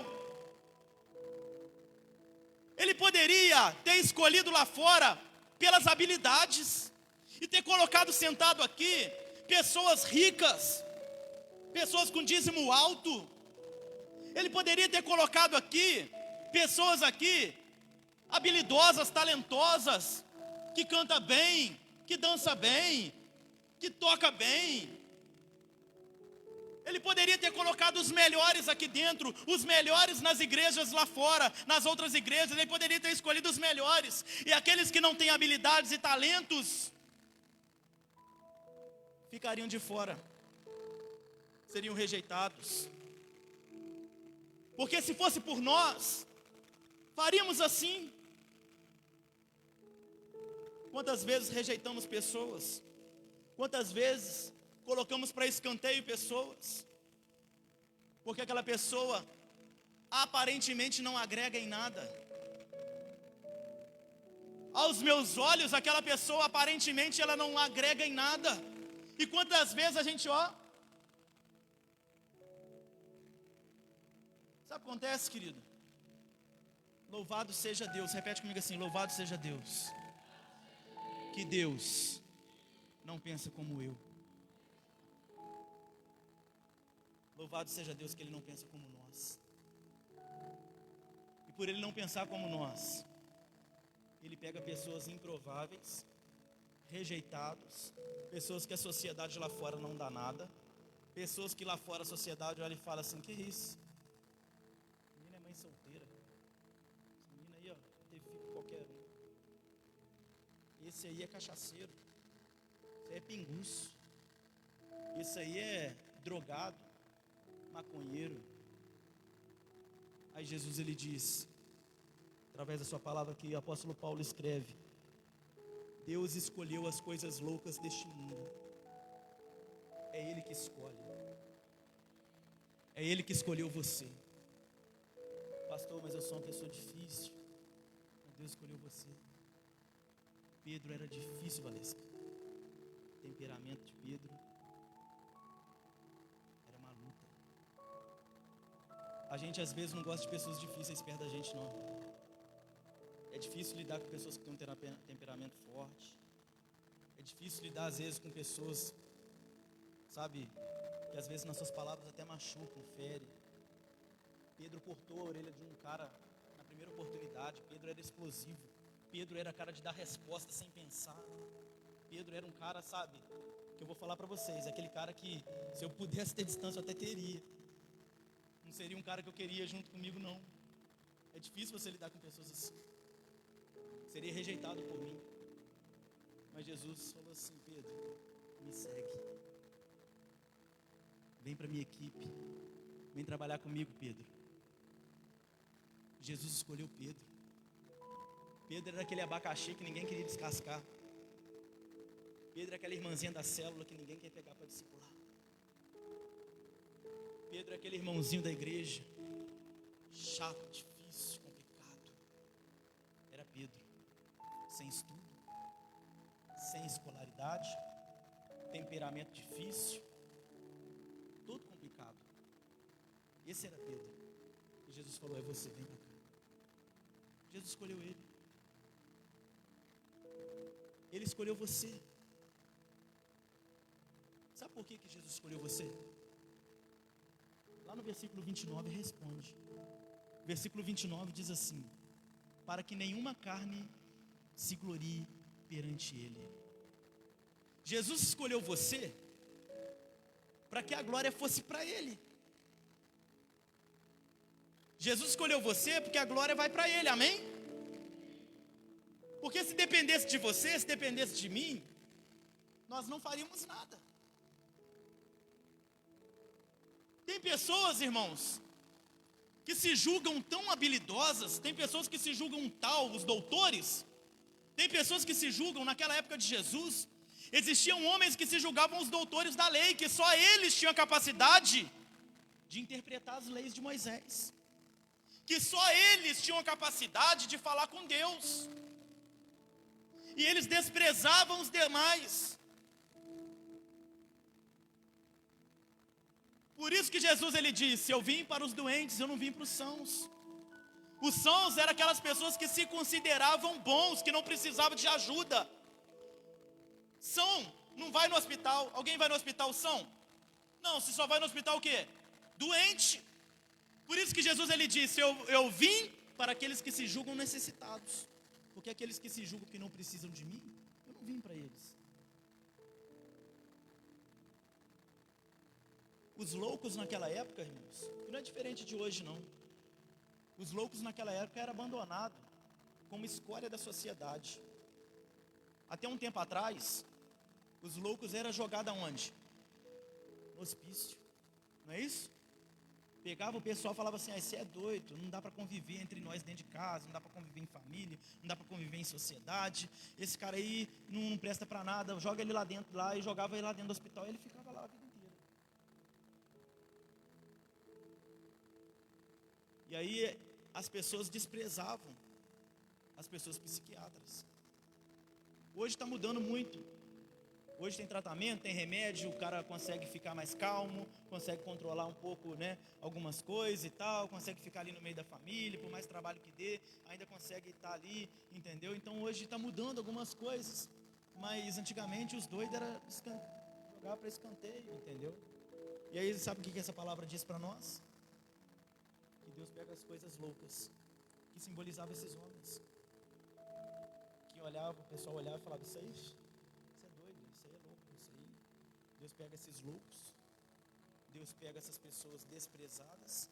Ele poderia ter escolhido lá fora pelas habilidades e ter colocado sentado aqui pessoas ricas, pessoas com dízimo alto. Ele poderia ter colocado aqui pessoas aqui habilidosas, talentosas, que canta bem, que dança bem, que toca bem. Ele poderia ter colocado os melhores aqui dentro, os melhores nas igrejas lá fora, nas outras igrejas. Ele poderia ter escolhido os melhores. E aqueles que não têm habilidades e talentos ficariam de fora, seriam rejeitados. Porque se fosse por nós, faríamos assim. Quantas vezes rejeitamos pessoas? Quantas vezes colocamos para escanteio pessoas? Porque aquela pessoa aparentemente não agrega em nada. Aos meus olhos, aquela pessoa aparentemente ela não agrega em nada. E quantas vezes a gente, sabe o que acontece, querido? Louvado seja Deus, repete comigo assim, louvado seja Deus. Que Deus não pensa como eu. Louvado seja Deus que Ele não pensa como nós. E por Ele não pensar como nós, Ele pega pessoas improváveis, rejeitados, pessoas que a sociedade lá fora não dá nada, pessoas que lá fora a sociedade olha e fala assim, que isso? Essa menina é mãe solteira. Essa menina aí, teve filho com qualquer um. Esse aí é cachaceiro. Esse aí é pinguço. Esse aí é drogado, maconheiro. Aí Jesus ele diz, através da sua palavra que o apóstolo Paulo escreve, Deus escolheu as coisas loucas deste mundo. É Ele que escolhe. É Ele que escolheu você. Pastor, mas eu sou uma pessoa difícil. Mas Deus escolheu você. Pedro era difícil, Valesca. O temperamento de Pedro era uma luta. A gente às vezes não gosta de pessoas difíceis perto da gente, não. É difícil lidar com pessoas que têm um temperamento forte. É difícil lidar às vezes com pessoas, sabe, que às vezes nas suas palavras até machucam, ferem. Pedro cortou a orelha de um cara na primeira oportunidade. Pedro era explosivo. Pedro era cara de dar resposta sem pensar. Pedro era um cara, sabe, que eu vou falar para vocês, aquele cara que se eu pudesse ter distância eu até teria. Não seria um cara que eu queria junto comigo, não. É difícil você lidar com pessoas assim. Seria rejeitado por mim. Mas Jesus falou assim, Pedro, me segue. Vem para minha equipe. Vem trabalhar comigo, Pedro. Jesus escolheu Pedro. Pedro era aquele abacaxi que ninguém queria descascar. Pedro é aquela irmãzinha da célula que ninguém quer pegar para discipular. Pedro é aquele irmãozinho da igreja, chato, difícil, complicado. Era Pedro, sem estudo, sem escolaridade, temperamento difícil, tudo complicado. Esse era Pedro. E Jesus falou, é você, vem para cá. Jesus escolheu ele. Ele escolheu você. Sabe por que Jesus escolheu você? Lá no versículo 29 responde. Versículo 29 diz assim: para que nenhuma carne se glorie perante Ele. Jesus escolheu você para que a glória fosse para Ele. Jesus escolheu você porque a glória vai para Ele, amém? Porque se dependesse de você, se dependesse de mim, nós não faríamos nada. Tem pessoas, irmãos, que se julgam tão habilidosas, tem pessoas que se julgam tal, os doutores, tem pessoas que se julgam, naquela época de Jesus, existiam homens que se julgavam os doutores da lei, que só eles tinham a capacidade de interpretar as leis de Moisés. que só eles tinham a capacidade de falar com Deus, e eles desprezavam os demais. Por isso que Jesus ele disse: eu vim para os doentes, eu não vim para os sãos. Os sãos eram aquelas pessoas que se consideravam bons, que não precisavam de ajuda. São não vai no hospital. Alguém vai no hospital são? Não, se só vai no hospital o quê? Doente. Por isso que Jesus ele disse: eu vim para aqueles que se julgam necessitados. Porque aqueles que se julgam que não precisam de mim, eu não vim para eles. Os loucos naquela época, irmãos, não é diferente de hoje não. Os loucos naquela época eram abandonados como escória da sociedade. Até um tempo atrás, os loucos eram jogados aonde? No hospício, não é isso? Pegava o pessoal e falava assim: ah, você é doido, não dá para conviver entre nós dentro de casa, não dá para conviver em família, não dá para conviver em sociedade, esse cara aí não presta para nada, joga ele lá dentro lá, e jogava ele lá dentro do hospital, e ele ficava lá a vida inteira. E aí as pessoas desprezavam as pessoas psiquiatras. Hoje está mudando muito. Hoje tem tratamento, tem remédio, o cara consegue ficar mais calmo, consegue controlar um pouco, né, algumas coisas e tal, consegue ficar ali no meio da família, por mais trabalho que dê, ainda consegue estar ali, entendeu? Então hoje está mudando algumas coisas, mas antigamente os doidos era jogar para escanteio, entendeu? E aí sabe o que essa palavra diz para nós? Que Deus pega as coisas loucas, que simbolizava esses homens, que olhava, o pessoal olhava e falava: isso aí, isso é doido, isso aí é louco, isso aí. Deus pega esses loucos, Deus pega essas pessoas desprezadas,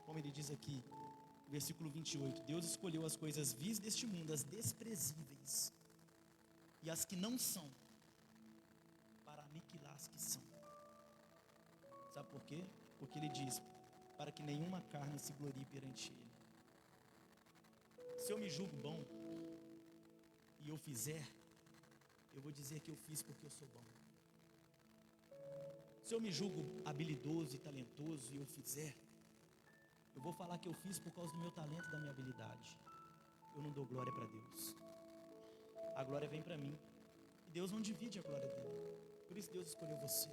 como ele diz aqui, versículo 28, Deus escolheu as coisas vis deste mundo, as desprezíveis, e as que não são, para aniquilar as que são. Sabe por quê? Porque ele diz: para que nenhuma carne se glorie perante ele. Se eu me julgo bom, e eu fizer, eu vou dizer que eu fiz porque eu sou bom. Se eu me julgo habilidoso e talentoso e eu fizer, eu vou falar que eu fiz por causa do meu talento e da minha habilidade. Eu não dou glória para Deus. A glória vem para mim. E Deus não divide a glória dele. Por isso Deus escolheu você.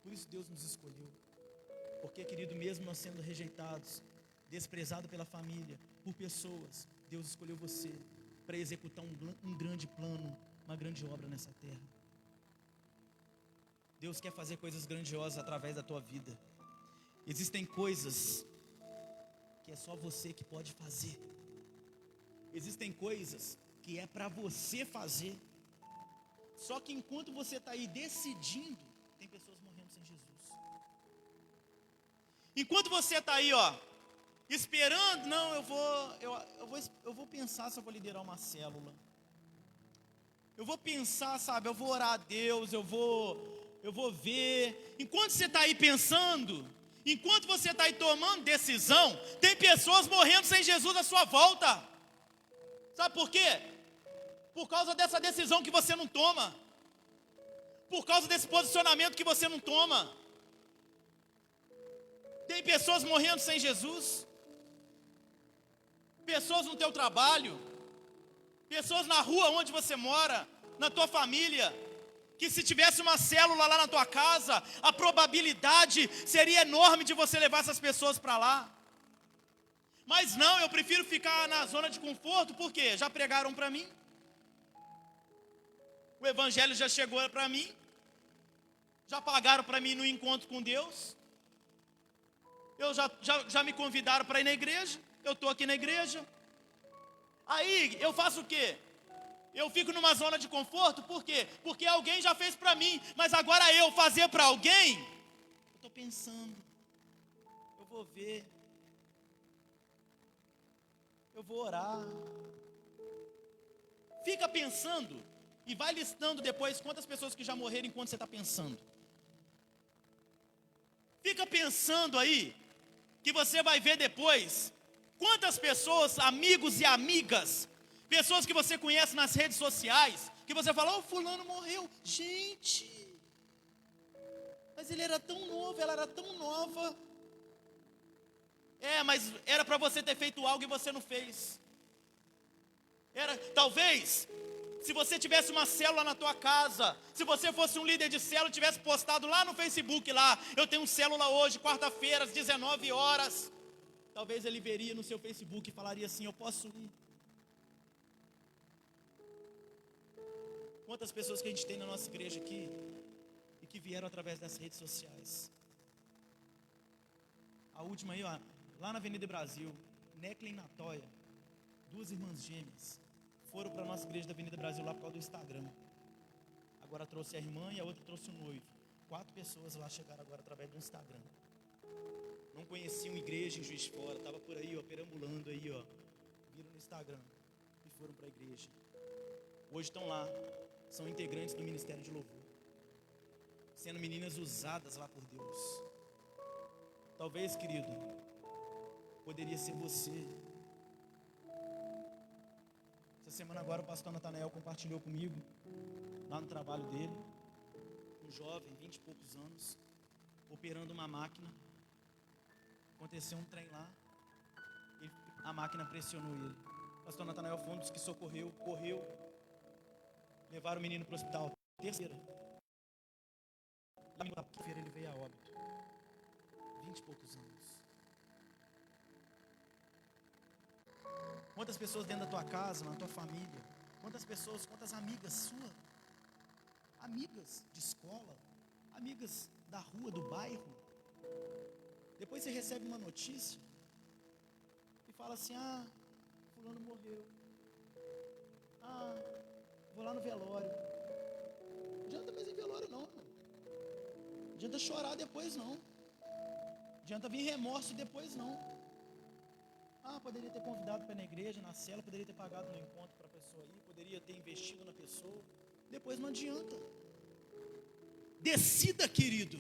Por isso Deus nos escolheu. Porque, querido, mesmo nós sendo rejeitados, desprezados pela família, por pessoas, Deus escolheu você para executar um grande plano, uma grande obra nessa terra. Deus quer fazer coisas grandiosas através da tua vida. Existem coisas que é só você que pode fazer. Existem coisas que é para você fazer. Só que enquanto você está aí decidindo, tem pessoas morrendo sem Jesus. Enquanto você está aí, esperando, não, eu vou pensar se eu vou liderar uma célula. Eu vou pensar, sabe, eu vou orar a Deus, eu vou ver. Enquanto você está aí pensando, enquanto você está aí tomando decisão, tem pessoas morrendo sem Jesus à sua volta. Sabe por quê? Por causa dessa decisão que você não toma. Por causa desse posicionamento que você não toma. Tem pessoas morrendo sem Jesus. Pessoas no teu trabalho. Pessoas na rua onde você mora, na tua família, que se tivesse uma célula lá na tua casa, a probabilidade seria enorme de você levar essas pessoas para lá. Mas não, eu prefiro ficar na zona de conforto, porque já pregaram para mim. O evangelho já chegou para mim. Já pagaram para mim no encontro com Deus. Já me convidaram para ir na igreja. Eu estou aqui na igreja. Aí eu faço o quê? Eu fico numa zona de conforto, por quê? Porque alguém já fez para mim, mas agora eu fazer para alguém, eu estou pensando, eu vou ver, eu vou orar. Fica pensando e vai listando depois quantas pessoas que já morreram enquanto você está pensando. Fica pensando aí, que você vai ver depois quantas pessoas, amigos e amigas, pessoas que você conhece nas redes sociais, que você fala: fulano morreu. Gente, mas ele era tão novo, ela era tão nova. Mas era para você ter feito algo e você não fez. Talvez, se você tivesse uma célula na tua casa, se você fosse um líder de célula, tivesse postado lá no Facebook, lá, eu tenho célula hoje, quarta-feira, às 19 horas. Talvez ele veria no seu Facebook e falaria assim: eu posso ir. Quantas pessoas que a gente tem na nossa igreja aqui e que vieram através das redes sociais? A última aí, ó, lá na Avenida Brasil, Neclen e Natóia, duas irmãs gêmeas, foram para a nossa igreja da Avenida Brasil lá por causa do Instagram. Agora trouxe a irmã e a outra trouxe o noivo. 4 pessoas lá chegaram agora através do Instagram. Não conheciam igreja em Juiz de Fora, estava por aí, ó, perambulando aí, ó. Viram no Instagram e foram para a igreja. Hoje estão lá, são integrantes do Ministério de Louvor, sendo meninas usadas lá por Deus. Talvez, querido, poderia ser você. Essa semana agora o pastor Natanael compartilhou comigo, lá no trabalho dele, um jovem, 20 e poucos anos, operando uma máquina. Aconteceu um trem lá, e a máquina pressionou ele. O pastor Natanael foi um dos que socorreu, correu, levaram o menino para o hospital. Terceira, ele veio a óbito, 20 e poucos anos. Quantas pessoas dentro da tua casa, na tua família, quantas amigas suas, amigas de escola, amigas da rua, do bairro. Depois você recebe uma notícia e fala assim: fulano morreu, vou lá no velório. Não adianta mais ir velório não, irmão. Não adianta chorar depois não. Não adianta vir remorso depois não. Poderia ter convidado para ir na igreja, na cela, poderia ter pagado no encontro para a pessoa ir, poderia ter investido na pessoa. Depois não adianta. Decida, querido.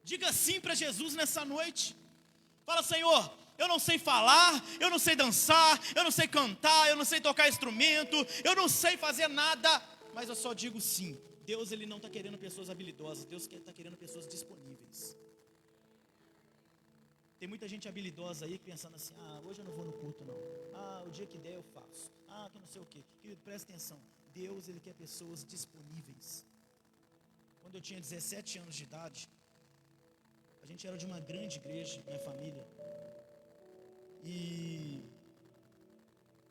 Diga sim para Jesus nessa noite. Fala: Senhor, eu não sei falar, eu não sei dançar, eu não sei cantar, eu não sei tocar instrumento, eu não sei fazer nada, mas eu só digo sim. Deus, Ele não está querendo pessoas habilidosas, Deus está querendo pessoas disponíveis. Tem muita gente habilidosa aí pensando assim: hoje eu não vou no culto não, o dia que der eu faço, que não sei o que. Querido, presta atenção, Deus, Ele quer pessoas disponíveis. Quando eu tinha 17 anos de idade, a gente era de uma grande igreja, minha família, e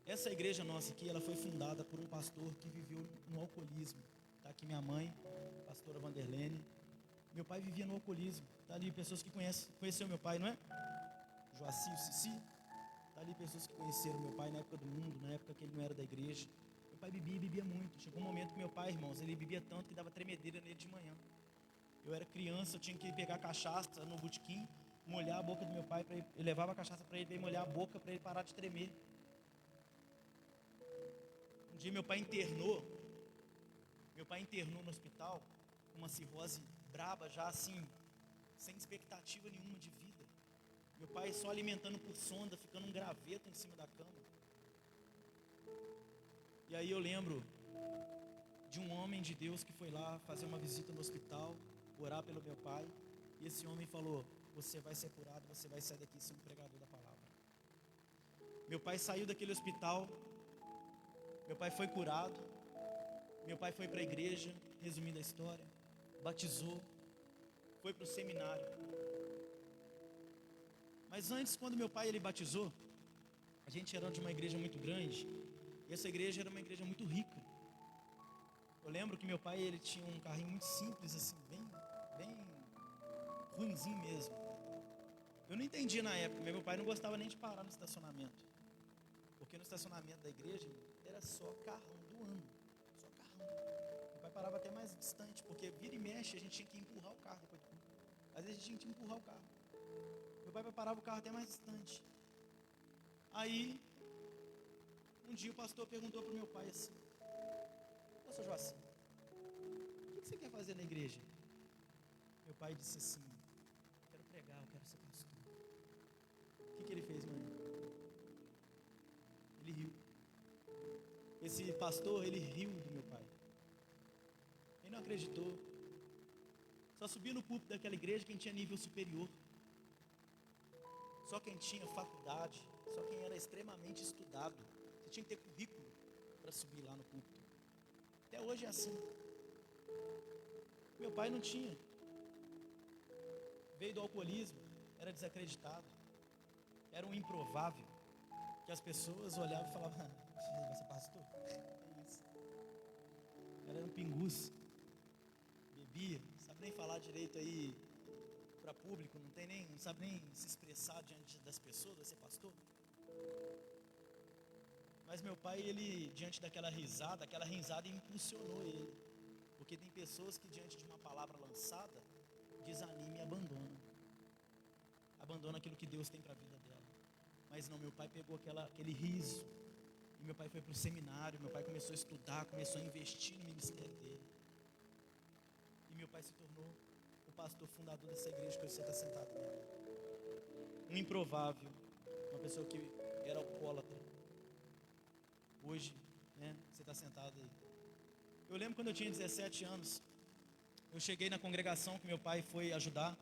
essa igreja nossa aqui, ela foi fundada por um pastor que viveu no alcoolismo. Está aqui minha mãe, pastora Vanderlene. Meu pai vivia no alcoolismo. Está ali pessoas que conheceram meu pai, não é? Joaci, o Cici. Está ali pessoas que conheceram meu pai na época do mundo, na época que ele não era da igreja. Meu pai bebia muito. Chegou um momento que meu pai, irmãos, ele bebia tanto que dava tremedeira nele de manhã. Eu era criança, eu tinha que pegar cachaça no botequim, molhar a boca do meu pai, eu levava a cachaça para ele, molhar a boca para ele parar de tremer. Um dia meu pai internou no hospital com uma cirrose braba, já assim, sem expectativa nenhuma de vida. Meu pai só alimentando por sonda, ficando um graveto em cima da cama. E aí eu lembro de um homem de Deus que foi lá fazer uma visita no hospital, orar pelo meu pai, e esse homem falou: você vai ser curado, você vai sair daqui sendo pregador da palavra. Meu pai saiu daquele hospital, meu pai foi curado, meu pai foi para a igreja, resumindo a história, batizou, foi para o seminário. Mas antes, quando meu pai ele batizou, a gente era de uma igreja muito grande, e essa igreja era uma igreja muito rica. Eu lembro que meu pai ele tinha um carrinho muito simples, assim, bem ruinzinho mesmo. Eu não entendia na época, mas meu pai não gostava nem de parar no estacionamento, porque no estacionamento da igreja era só carrão do ano, só carrão. Meu pai parava até mais distante, porque vira e mexe a gente tinha que empurrar o carro depois de tudo. Às vezes a gente tinha que empurrar o carro. Meu pai parava o carro até mais distante. Aí um dia o pastor perguntou para o meu pai assim: pastor Joaci, o que você quer fazer na igreja? Meu pai disse assim: quero pregar, eu quero ser pastor. O que ele fez, mãe? Ele riu. Esse pastor, ele riu do meu pai. Ele não acreditou. Só subia no púlpito daquela igreja quem tinha nível superior. só quem tinha faculdade, só quem era extremamente estudado. Você tinha que ter currículo para subir lá no púlpito. Até hoje é assim. Meu pai não tinha. Veio do alcoolismo, era desacreditado, era um improvável, que as pessoas olhavam e falavam: você é pastor? É isso. Era um pinguço, bebia, não sabe nem falar direito aí para público, não sabe nem se expressar diante das pessoas, vai ser pastor. Mas meu pai, ele, diante daquela risada impulsionou ele, porque tem pessoas que diante de uma palavra lançada, desanima e abandona aquilo que Deus tem para a vida dela. Mas não, meu pai pegou aquele riso, e meu pai foi para o seminário, meu pai começou a estudar, começou a investir no ministério dele, e meu pai se tornou o pastor fundador dessa igreja que você está sentado nela. Um improvável, uma pessoa que era alcoólatra, hoje, né, você está sentado aí. Eu lembro quando eu tinha 17 anos, eu cheguei na congregação que meu pai foi ajudar.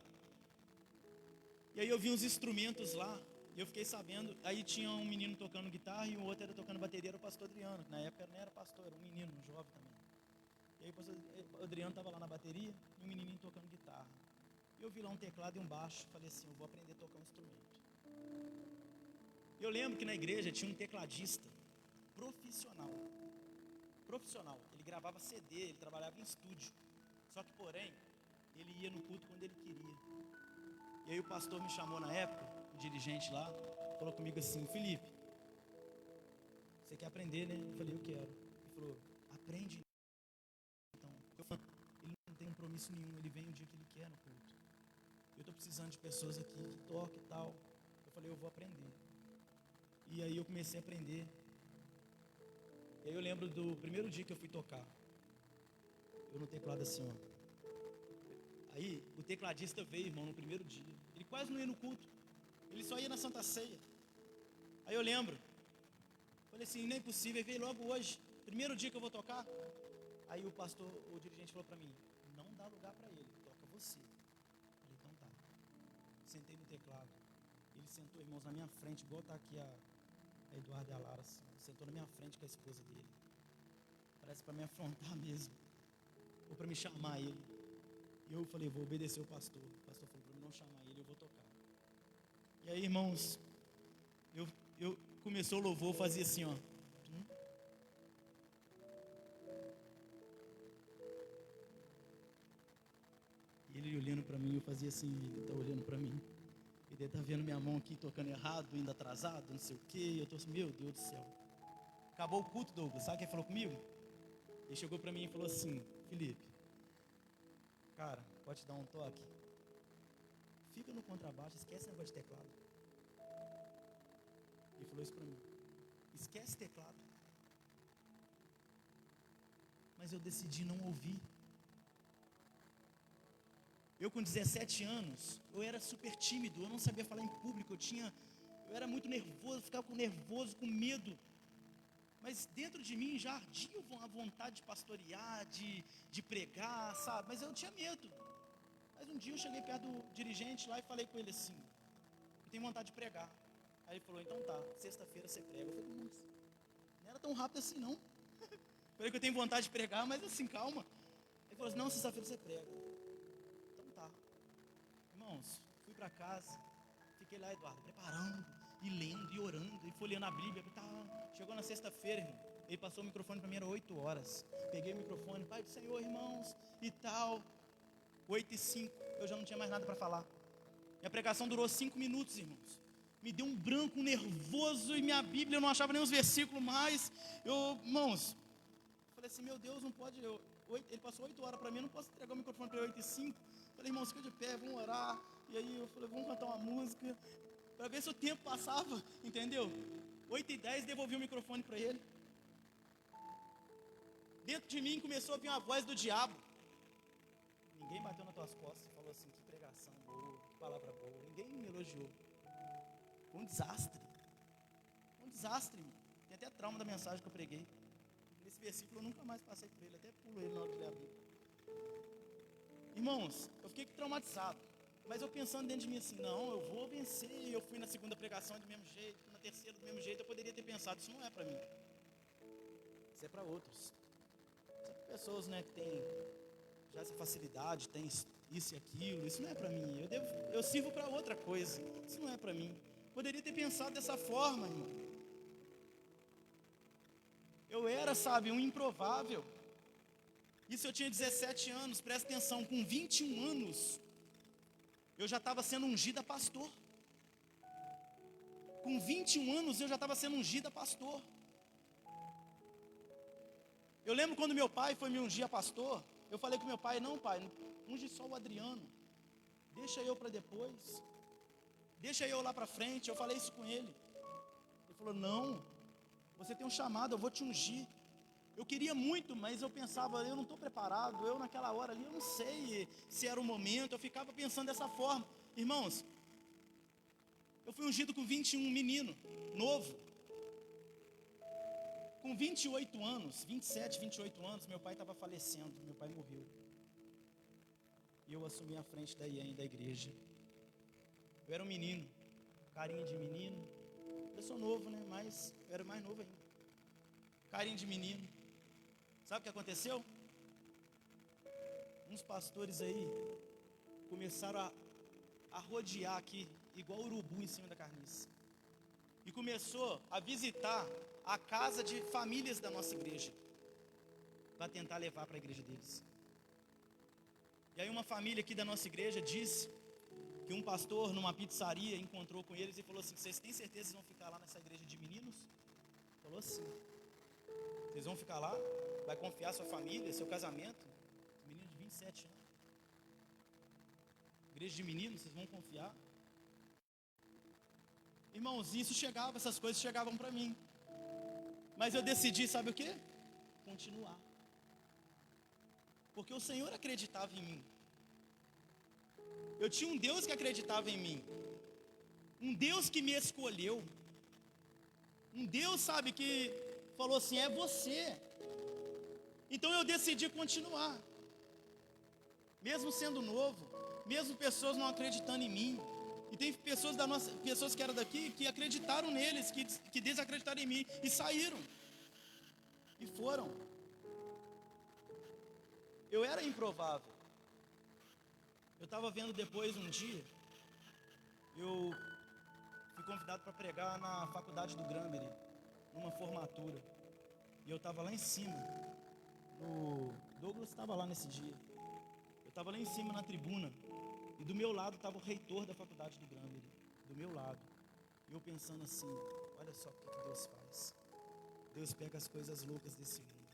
E aí eu vi uns instrumentos lá, e eu fiquei sabendo. Aí tinha um menino tocando guitarra e o outro era tocando bateria, era o pastor Adriano, que na época não era pastor, era um menino, um jovem também. E aí o pastor Adriano estava lá na bateria e um menininho tocando guitarra. E eu vi lá um teclado e um baixo, falei assim: eu vou aprender a tocar um instrumento. Eu lembro que na igreja tinha um tecladista profissional, ele gravava CD, ele trabalhava em estúdio. Só que, porém, ele ia no culto quando ele queria. E aí o pastor me chamou na época, o dirigente lá, falou comigo assim: Felipe, você quer aprender, né? Eu falei: eu quero. Ele falou: aprende então. Ele não tem compromisso nenhum, ele vem o dia que ele quer no culto. Eu estou precisando de pessoas aqui que toquem e tal. Eu falei: eu vou aprender. E aí eu comecei a aprender. E aí eu lembro do primeiro dia que eu fui tocar. Eu no teclado assim, ó. Aí o tecladista veio, irmão, no primeiro dia. Ele quase não ia no culto, ele só ia na Santa Ceia. Aí eu lembro, falei assim: não é impossível, ele veio logo hoje, primeiro dia que eu vou tocar. Aí o pastor, o dirigente falou pra mim: não dá lugar pra ele, toca você. Eu falei: então tá. Sentei no teclado. Ele sentou, irmãos, na minha frente, igual tá aqui a Eduardo e a Lara, assim, sentou na minha frente com a esposa dele. Parece para me afrontar mesmo, ou para me chamar ele. E eu falei: vou obedecer o pastor. O pastor falou para mim não chamar ele, eu vou tocar. E aí, irmãos, eu começou o louvor, fazia assim, ó. E ele olhando para mim, eu fazia assim: ele está olhando para mim. Ele está vendo minha mão aqui tocando errado, indo atrasado, não sei o que. Eu estou assim: meu Deus do céu. Acabou o culto, Douglas. Sabe quem falou comigo? Ele chegou para mim e falou assim: Felipe, cara, pode te dar um toque? Fica no contrabaixo, esquece o negócio de teclado. Ele falou isso para mim: esquece teclado. Mas eu decidi não ouvir. Eu com 17 anos, eu era super tímido, eu não sabia falar em público, eu era muito nervoso, ficava nervoso, com medo. Mas dentro de mim já ardia a vontade de pastorear, de pregar, sabe? Mas eu tinha medo. Mas um dia eu cheguei perto do dirigente lá e falei com ele assim: eu tenho vontade de pregar. Aí ele falou: então tá, sexta-feira você prega. Eu falei: nossa, não era tão rápido assim não. Falei que eu tenho vontade de pregar, mas assim, calma. Ele falou assim: não, sexta-feira você prega. Tá. Irmãos, fui para casa, fiquei lá, Eduardo, preparando, e lendo, e orando, e folheando a Bíblia. Tá. Chegou na sexta-feira, irmão, ele passou o microfone para mim, era 8 horas. Peguei o microfone: Pai do Senhor, irmãos, e tal. 8h05, eu já não tinha mais nada para falar. Minha pregação durou 5 minutos, irmãos. Me deu um branco, um nervoso, e minha Bíblia, eu não achava nem os versículos mais. Irmãos, falei assim: meu Deus, não pode. Ele passou 8 horas para mim, eu não posso entregar o microfone para ele 8h05. Falei: irmãos, fica de pé, vamos orar. E aí eu falei: vamos cantar uma música, para ver se o tempo passava, entendeu? 8h10, devolvi o microfone para ele. Dentro de mim começou a vir uma voz do diabo: ninguém bateu nas tuas costas e falou assim: que pregação boa, que palavra boa. Ninguém me elogiou. Foi um desastre. Um desastre, irmão. Tem até trauma da mensagem que eu preguei. Nesse versículo eu nunca mais passei por ele, até pulo ele na hora de ler a Bíblia. Irmãos, eu fiquei traumatizado. Mas eu pensando dentro de mim assim, não, eu vou vencer. Eu fui na segunda pregação do mesmo jeito, na terceira do mesmo jeito. Eu poderia ter pensado, isso não é para mim. Isso é para outros. São pessoas, né, que têm já essa facilidade, tem isso e aquilo. Isso não é para mim. Eu sirvo para outra coisa. Isso não é para mim. Poderia ter pensado dessa forma, irmão. Eu era, sabe, um improvável. Isso eu tinha 17 anos, presta atenção, com 21 anos, eu já estava sendo ungida pastor. Com 21 anos eu já estava sendo ungida pastor. Eu lembro quando meu pai foi me ungir a pastor, eu falei com meu pai, não pai, unge só o Adriano, deixa eu para depois, deixa eu lá para frente. Eu falei isso com ele. Ele falou, não, você tem um chamado, eu vou te ungir. Eu queria muito, mas eu pensava, eu não estou preparado, eu naquela hora ali, eu não sei se era o momento, eu ficava pensando dessa forma. Irmãos, eu fui ungido com 21, menino, novo. Com 28 anos, 27, 28 anos, meu pai estava falecendo, meu pai morreu. E eu assumi a frente da IEM, da igreja. Eu era um menino, carinha de menino. Eu sou novo, né, mas eu era mais novo ainda. Carinha de menino. Sabe o que aconteceu? Uns pastores aí começaram a rodear aqui, igual urubu em cima da carniça. E começou a visitar a casa de famílias da nossa igreja, para tentar levar para a igreja deles. E aí uma família aqui da nossa igreja disse que um pastor numa pizzaria encontrou com eles e falou assim, vocês têm certeza que vocês vão ficar lá nessa igreja de meninos? Falou sim. Vocês vão ficar lá? Vai confiar sua família, seu casamento? Menino de 27 anos. Igreja de meninos, vocês vão confiar? Irmãos, essas coisas chegavam para mim. Mas eu decidi, sabe o quê? Continuar. Porque o Senhor acreditava em mim. Eu tinha um Deus que acreditava em mim. Um Deus que me escolheu. Um Deus, sabe, que falou assim, é você. Então eu decidi continuar. Mesmo sendo novo, mesmo pessoas não acreditando em mim. E tem pessoas que eram daqui, que acreditaram neles, que desacreditaram em mim, e saíram. E foram. Eu era improvável. Eu estava vendo depois um dia, eu fui convidado para pregar na faculdade do Grammery, numa formatura. E eu estava lá em cima. O Douglas estava lá nesse dia. Eu estava lá em cima na tribuna. E do meu lado estava o reitor da faculdade do Grammery. Do meu lado. E eu pensando assim, olha só o que Deus faz. Deus pega as coisas loucas desse mundo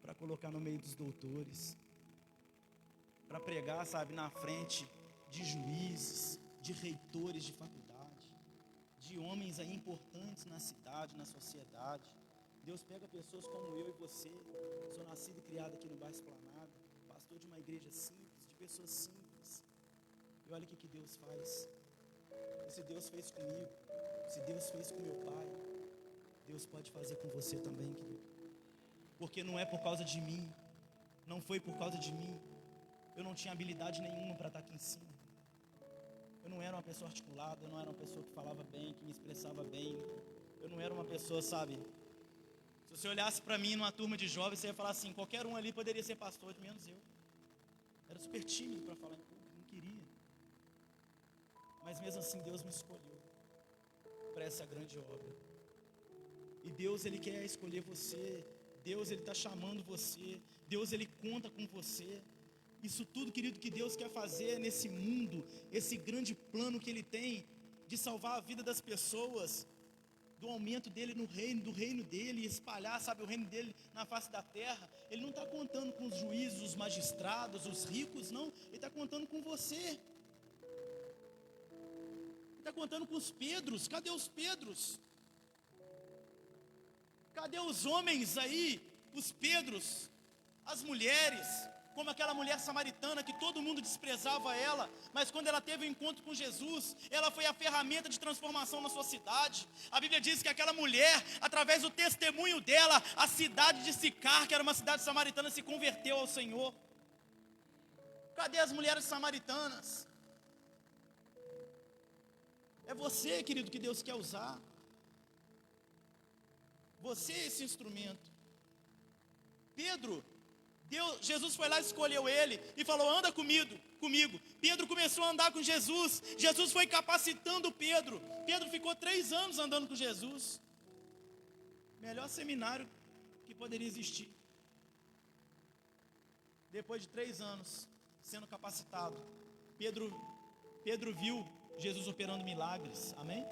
para colocar no meio dos doutores, para pregar, sabe, na frente de juízes, de reitores de faculdade, de homens aí importantes na cidade, na sociedade. Deus pega pessoas como eu e você. Sou nascido e criado aqui no bairro Esplanada, pastor de uma igreja simples, de pessoas simples. E olha o que Deus faz. E se Deus fez comigo, se Deus fez com meu pai, Deus pode fazer com você também, querido. Porque não é por causa de mim, não foi por causa de mim. Eu não tinha habilidade nenhuma para estar aqui em cima. Eu não era uma pessoa articulada, eu não era uma pessoa que falava bem, que me expressava bem. Eu não era uma pessoa, sabe... Se você olhasse para mim numa turma de jovens, você ia falar assim, qualquer um ali poderia ser pastor, menos eu. Era super tímido para falar em público, não queria. Mas mesmo assim Deus me escolheu para essa grande obra. E Deus, Ele quer escolher você. Deus, Ele está chamando você. Deus, Ele conta com você. Isso tudo, querido, que Deus quer fazer nesse mundo, esse grande plano que Ele tem de salvar a vida das pessoas, do aumento dele no reino, do reino dele, espalhar, sabe, o reino dele na face da terra. Ele não está contando com os juízes, os magistrados, os ricos, não. Ele está contando com você. Ele está contando com os Pedros. Cadê os Pedros? Cadê os homens aí, os Pedros, as mulheres, como aquela mulher samaritana que todo mundo desprezava ela, mas quando ela teve um encontro com Jesus, ela foi a ferramenta de transformação na sua cidade. A Bíblia diz que aquela mulher, através do testemunho dela, a cidade de Sicar, que era uma cidade samaritana, se converteu ao Senhor. Cadê as mulheres samaritanas? É você, querido, que Deus quer usar. Você é esse instrumento. Pedro, Jesus foi lá e escolheu ele e falou: anda comigo. Pedro começou a andar com Jesus. Jesus foi capacitando Pedro. Pedro ficou 3 anos andando com Jesus. Melhor seminário que poderia existir. Depois de 3 anos sendo capacitado, Pedro viu Jesus operando milagres. Amém?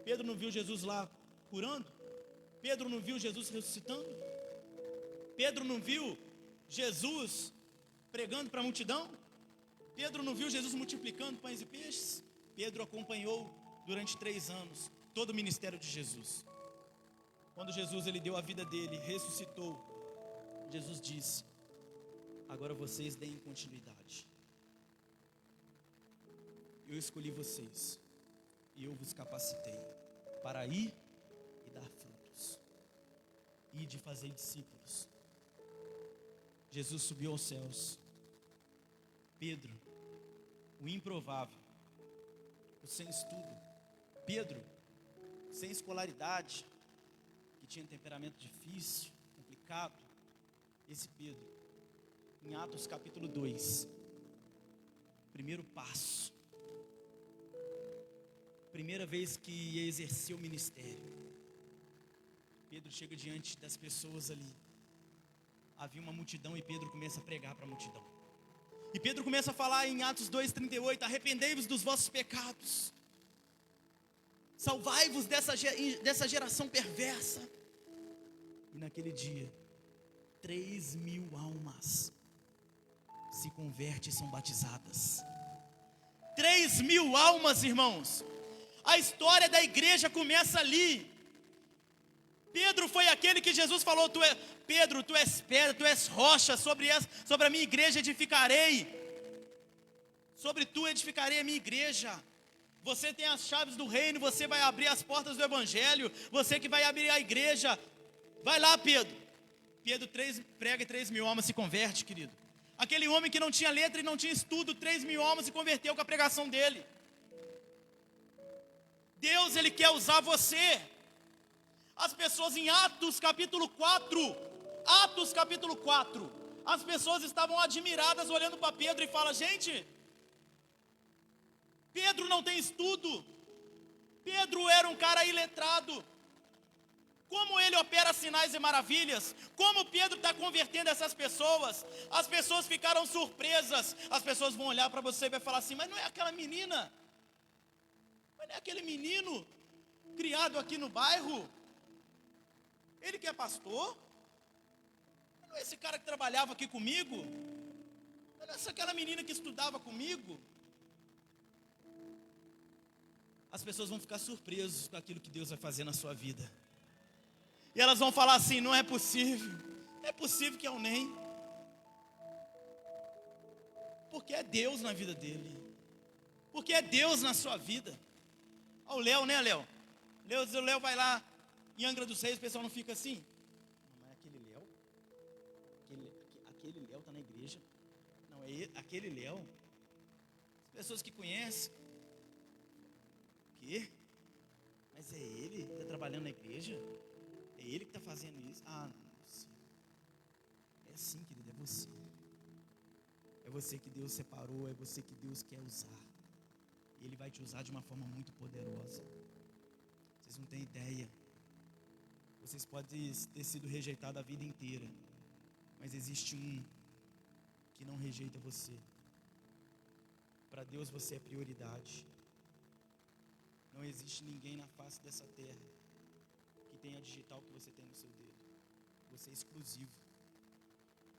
Pedro não viu Jesus lá curando? Pedro não viu Jesus ressuscitando? Pedro não viu Jesus pregando para a multidão? Pedro não viu Jesus multiplicando pães e peixes? Pedro acompanhou durante 3 anos todo o ministério de Jesus. Quando Jesus ele deu a vida dele, ressuscitou, Jesus disse: agora vocês deem continuidade. Eu escolhi vocês e eu vos capacitei para ir e dar frutos, e de fazer discípulos. Jesus subiu aos céus. Pedro, o improvável, o sem estudo, Pedro, sem escolaridade, que tinha um temperamento difícil, complicado, esse Pedro, em Atos capítulo 2, primeiro passo, primeira vez que ia exercer o ministério, Pedro chega diante das pessoas ali. Havia uma multidão e Pedro começa a pregar para a multidão. E Pedro começa a falar em Atos 2:38, arrependei-vos dos vossos pecados, salvai-vos dessa geração perversa. E naquele dia, 3.000 almas se convertem e são batizadas. 3.000 almas, irmãos. A história da igreja começa ali. Pedro foi aquele que Jesus falou: Pedro, tu és pedra, tu és rocha, sobre a minha igreja edificarei. Sobre tu edificarei a minha igreja. Você tem as chaves do reino, você vai abrir as portas do evangelho, você que vai abrir a igreja. Vai lá, Pedro. Pedro prega e 3.000 almas se converte, querido. Aquele homem que não tinha letra e não tinha estudo, 3.000 almas se converteu com a pregação dele. Deus, Ele quer usar você. As pessoas em Atos capítulo 4, as pessoas estavam admiradas olhando para Pedro e falam: gente, Pedro não tem estudo, Pedro era um cara iletrado, como ele opera sinais e maravilhas, como Pedro está convertendo essas pessoas. As pessoas ficaram surpresas. As pessoas vão olhar para você e vai falar assim: mas não é aquela menina, mas não é aquele menino criado aqui no bairro, ele que é pastor? Não é esse cara que trabalhava aqui comigo? Não é aquela menina que estudava comigo? As pessoas vão ficar surpresas com aquilo que Deus vai fazer na sua vida. E elas vão falar assim: não é possível. Não é possível que é o nem. Porque é Deus na vida dele. Porque é Deus na sua vida. Olha o Léo, né, Léo? O Léo vai lá em Angra dos Reis, o pessoal não fica assim: não, mas aquele Léo? Aquele Léo está na igreja? Não, é ele, aquele Léo? As pessoas que conhecem: o quê? Mas é ele que está trabalhando na igreja? É ele que está fazendo isso? Ah, não é possível. É assim, querido, é você. É você que Deus separou, é você que Deus quer usar. Ele vai te usar de uma forma muito poderosa. Vocês não têm ideia. Vocês podem ter sido rejeitados a vida inteira, mas existe um que não rejeita você. Para Deus você é prioridade. Não existe ninguém na face dessa terra que tenha a digital que você tem no seu dedo. Você é exclusivo.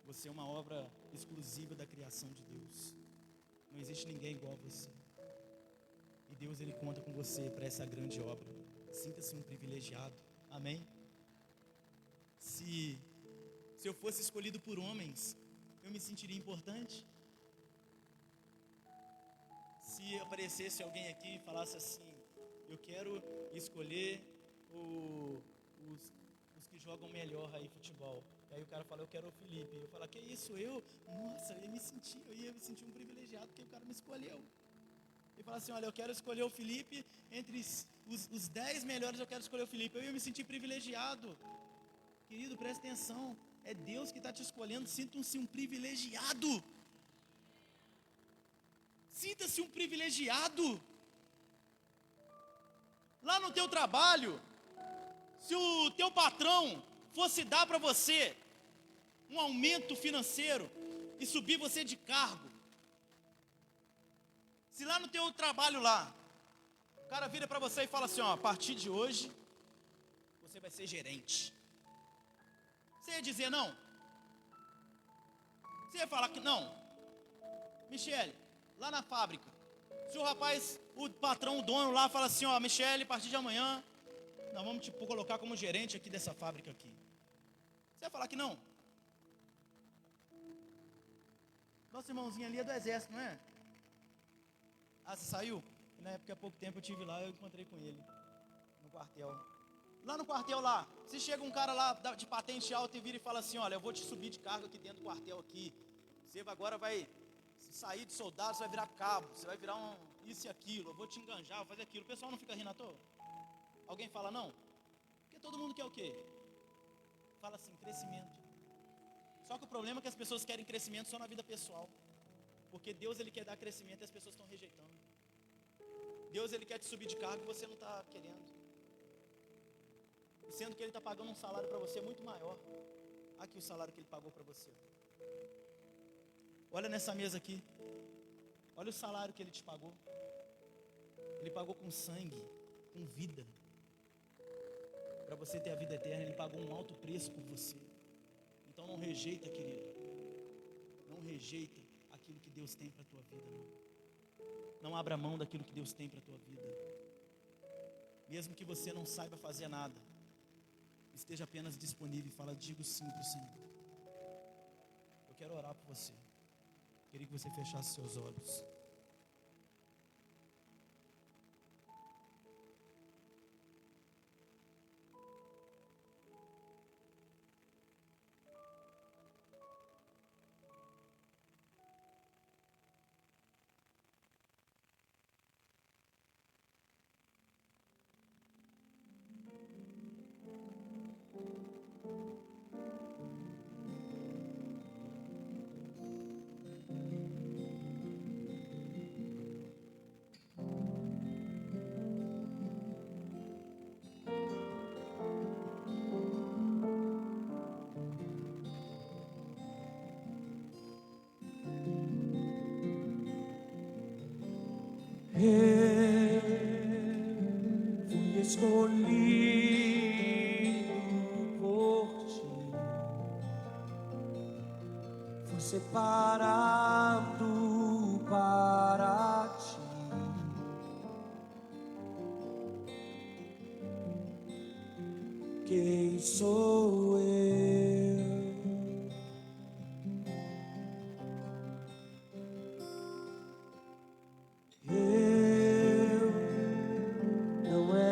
Você é uma obra exclusiva da criação de Deus. Não existe ninguém igual a você. E Deus, Ele conta com você para essa grande obra. Sinta-se um privilegiado. Amém? Se eu fosse escolhido por homens, eu me sentiria importante? Se aparecesse alguém aqui e falasse assim: eu quero escolher os que jogam melhor aí futebol. E aí o cara fala: eu quero o Felipe. Eu falo: que isso, eu? Nossa, eu ia me sentir um privilegiado porque o cara me escolheu. e falar assim, olha, eu quero escolher o Felipe, entre os 10 melhores eu quero escolher o Felipe. Eu ia me sentir privilegiado. Querido, presta atenção, é Deus que está te escolhendo, sinta-se um privilegiado. Sinta-se um privilegiado. Lá no teu trabalho, se o teu patrão fosse dar para você um aumento financeiro e subir você de cargo, se lá no teu trabalho lá, o cara vira para você e fala assim, ó, a partir de hoje, você vai ser gerente. Você ia dizer não? Você ia falar que não? Michele, lá na fábrica, se o rapaz, o patrão, o dono lá fala assim, ó, Michele, a partir de amanhã, nós vamos te colocar como gerente aqui dessa fábrica aqui. Você ia falar que não? Nosso irmãozinho ali é do exército, não é? Ah, você saiu? Na época, há pouco tempo eu estive lá, eu encontrei com ele no quartel. Lá no quartel lá, se chega um cara lá de patente alta e vira e fala assim, olha, eu vou te subir de cargo aqui dentro do quartel aqui. Você agora vai sair de soldado, você vai virar cabo, você vai virar isso e aquilo, eu vou te enganjar, vou fazer aquilo. O pessoal não fica rindo à toa? Alguém fala não? Porque todo mundo quer o quê? Fala assim, crescimento. Só que o problema é que as pessoas querem crescimento só na vida pessoal. Porque Deus, Ele quer dar crescimento e as pessoas estão rejeitando. Deus, Ele quer te subir de cargo e você não está querendo. E sendo que Ele está pagando um salário para você muito maior. Aqui o salário que Ele pagou para você. Olha nessa mesa aqui. Olha o salário que Ele te pagou. Ele pagou com sangue, com vida. Para você ter a vida eterna, Ele pagou um alto preço por você. Então não rejeita, querido. Não rejeita aquilo que Deus tem para a tua vida, não. Não abra mão daquilo que Deus tem para a tua vida. Mesmo que você não saiba fazer nada, esteja apenas disponível e fala, digo sim para o Senhor. Eu quero orar por você. Queria que você fechasse seus olhos. Fui escolhido por ti, fui separado para ti. Quem sou eu?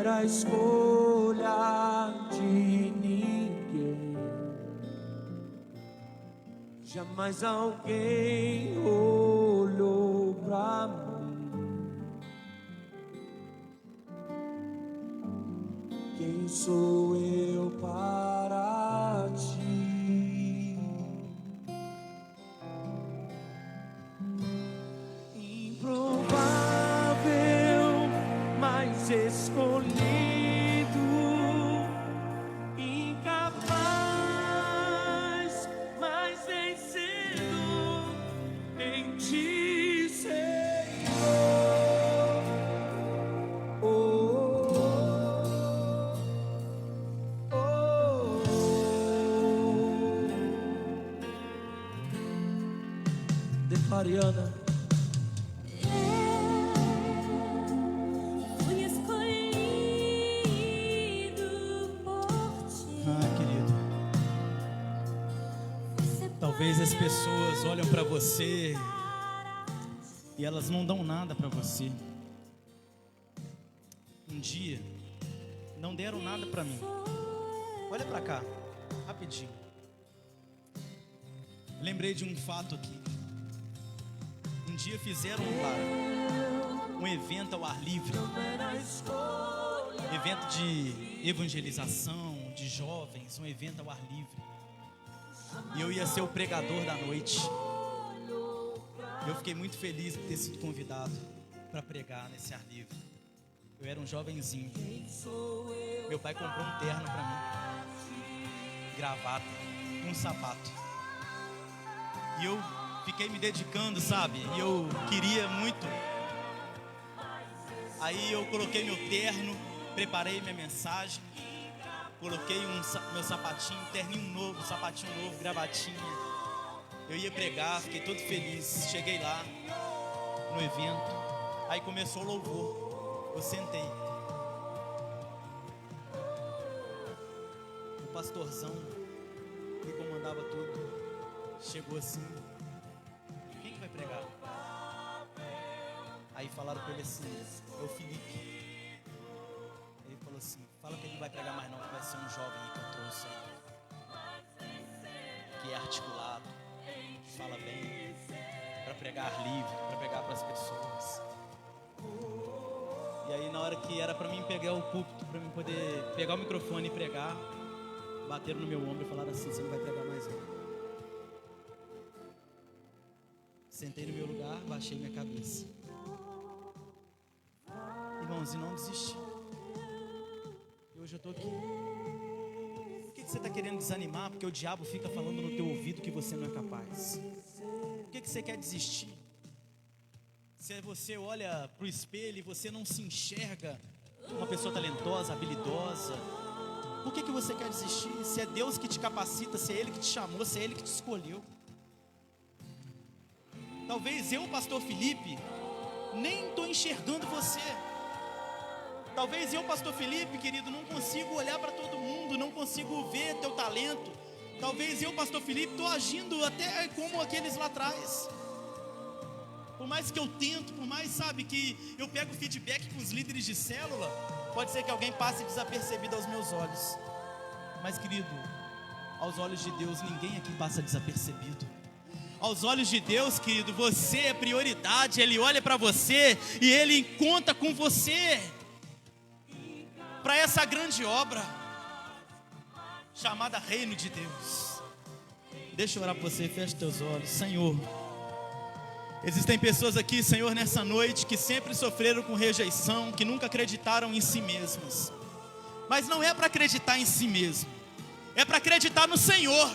A escolha de ninguém, jamais alguém olhou pra mim. Quem sou eu para ti? Improvável, mas escolhido. Mariana, fui escolhido por ti. Querido, talvez as pessoas olham para você e elas não dão nada para você. Um dia não deram nada para mim. Olha para cá, rapidinho. Lembrei de um fato aqui. Um dia fizeram um evento ao ar livre, evento de evangelização, de jovens, um evento ao ar livre. E eu ia ser o pregador da noite. Eu fiquei muito feliz por ter sido convidado para pregar nesse ar livre. Eu era um jovenzinho. Meu pai comprou um terno para mim, gravata, um sapato. E eu fiquei me dedicando, sabe? E eu queria muito. Aí eu coloquei meu terno, preparei minha mensagem, coloquei meu sapatinho, terninho novo, sapatinho novo, gravatinha. Eu ia pregar, fiquei todo feliz. Cheguei lá no evento, aí começou o louvor. Eu sentei. O pastorzão que comandava tudo chegou assim: quem que vai pregar? Aí falaram pra ele assim: é o Felipe. Ele falou assim: fala que ele não vai pregar mais não, que vai ser um jovem aí que eu trouxe aí, que é articulado, fala bem, para pregar livre, para pregar para as pessoas. E aí na hora que era para mim pegar o púlpito, para mim poder pegar o microfone e pregar, bateram no meu ombro e falaram assim: você não vai pregar mais não. Sentei no meu lugar, baixei minha cabeça. Irmãos, e não desisti. E hoje eu estou aqui. Por que você está querendo desanimar? Porque o diabo fica falando no teu ouvido que você não é capaz. Por que você quer desistir? Se você olha para o espelho e você não se enxerga uma pessoa talentosa, habilidosa, por que você quer desistir? Se é Deus que te capacita, se é Ele que te chamou, se é Ele que te escolheu. Talvez eu, pastor Felipe, nem estou enxergando você. Talvez eu, pastor Felipe, querido, não consigo olhar para todo mundo, não consigo ver teu talento. Talvez eu, pastor Felipe, estou agindo até como aqueles lá atrás. Por mais que eu tento, por mais, sabe, que eu pego feedback com os líderes de célula, pode ser que alguém passe desapercebido aos meus olhos. Mas, querido, aos olhos de Deus, ninguém aqui passa desapercebido. Aos olhos de Deus, querido, você é prioridade. Ele olha para você e Ele conta com você para essa grande obra chamada Reino de Deus. Deixa eu orar por você, fecha teus olhos. Senhor, existem pessoas aqui, Senhor, nessa noite que sempre sofreram com rejeição, que nunca acreditaram em si mesmas. Mas não é para acreditar em si mesmo, é para acreditar no Senhor.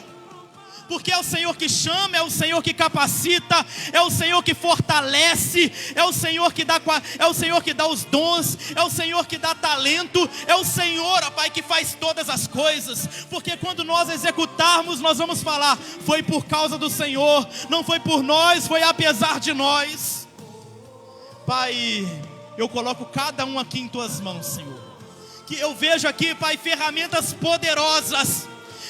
Porque é o Senhor que chama, é o Senhor que capacita, é o Senhor que fortalece, é o Senhor que dá os dons, é o Senhor que dá talento, é o Senhor, ó Pai, que faz todas as coisas. Porque quando nós executarmos, nós vamos falar: foi por causa do Senhor, não foi por nós, foi apesar de nós. Pai, eu coloco cada um aqui em Tuas mãos, Senhor. Que eu vejo aqui, Pai, ferramentas poderosas.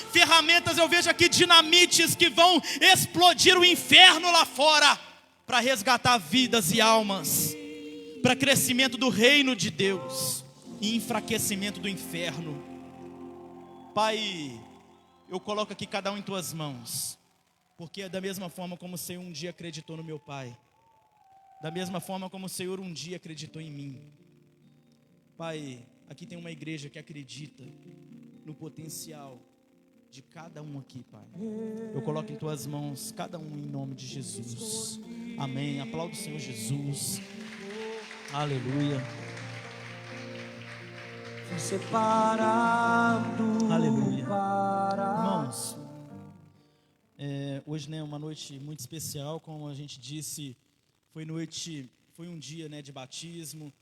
Ferramentas, eu vejo aqui dinamites que vão explodir o inferno lá fora, para resgatar vidas e almas, para crescimento do reino de Deus e enfraquecimento do inferno. Pai, eu coloco aqui cada um em Tuas mãos, porque é da mesma forma como o Senhor um dia acreditou no meu pai, da mesma forma como o Senhor um dia acreditou em mim. Pai, aqui tem uma igreja que acredita no potencial de cada um aqui, Pai. Eu coloco em Tuas mãos cada um em nome de Jesus. Amém. Aplauda o Senhor Jesus. Aleluia. Separado. Aleluia. Irmãos, hoje, né, uma noite muito especial, como a gente disse, foi um dia, né, de batismo.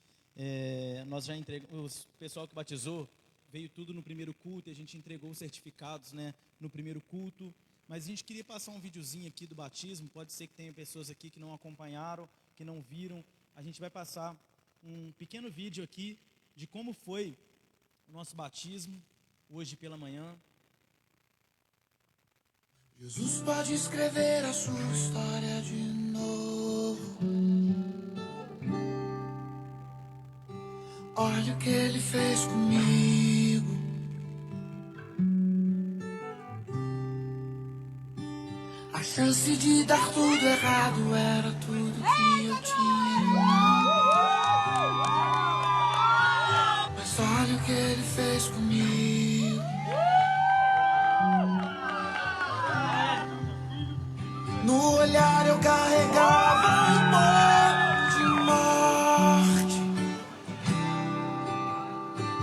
Nós já entregamos, o pessoal que batizou veio tudo no primeiro culto, e a gente entregou os certificados, né, no primeiro culto. Mas a gente queria passar um videozinho aqui do batismo. Pode ser que tenha pessoas aqui que não acompanharam, que não viram. A gente vai passar um pequeno vídeo aqui de como foi o nosso batismo hoje pela manhã. Jesus pode escrever a sua história de novo. Olha o que Ele fez comigo. A chance de dar tudo errado era tudo que eu tinha. que ele fez comigo. No olhar eu carregava amor de morte,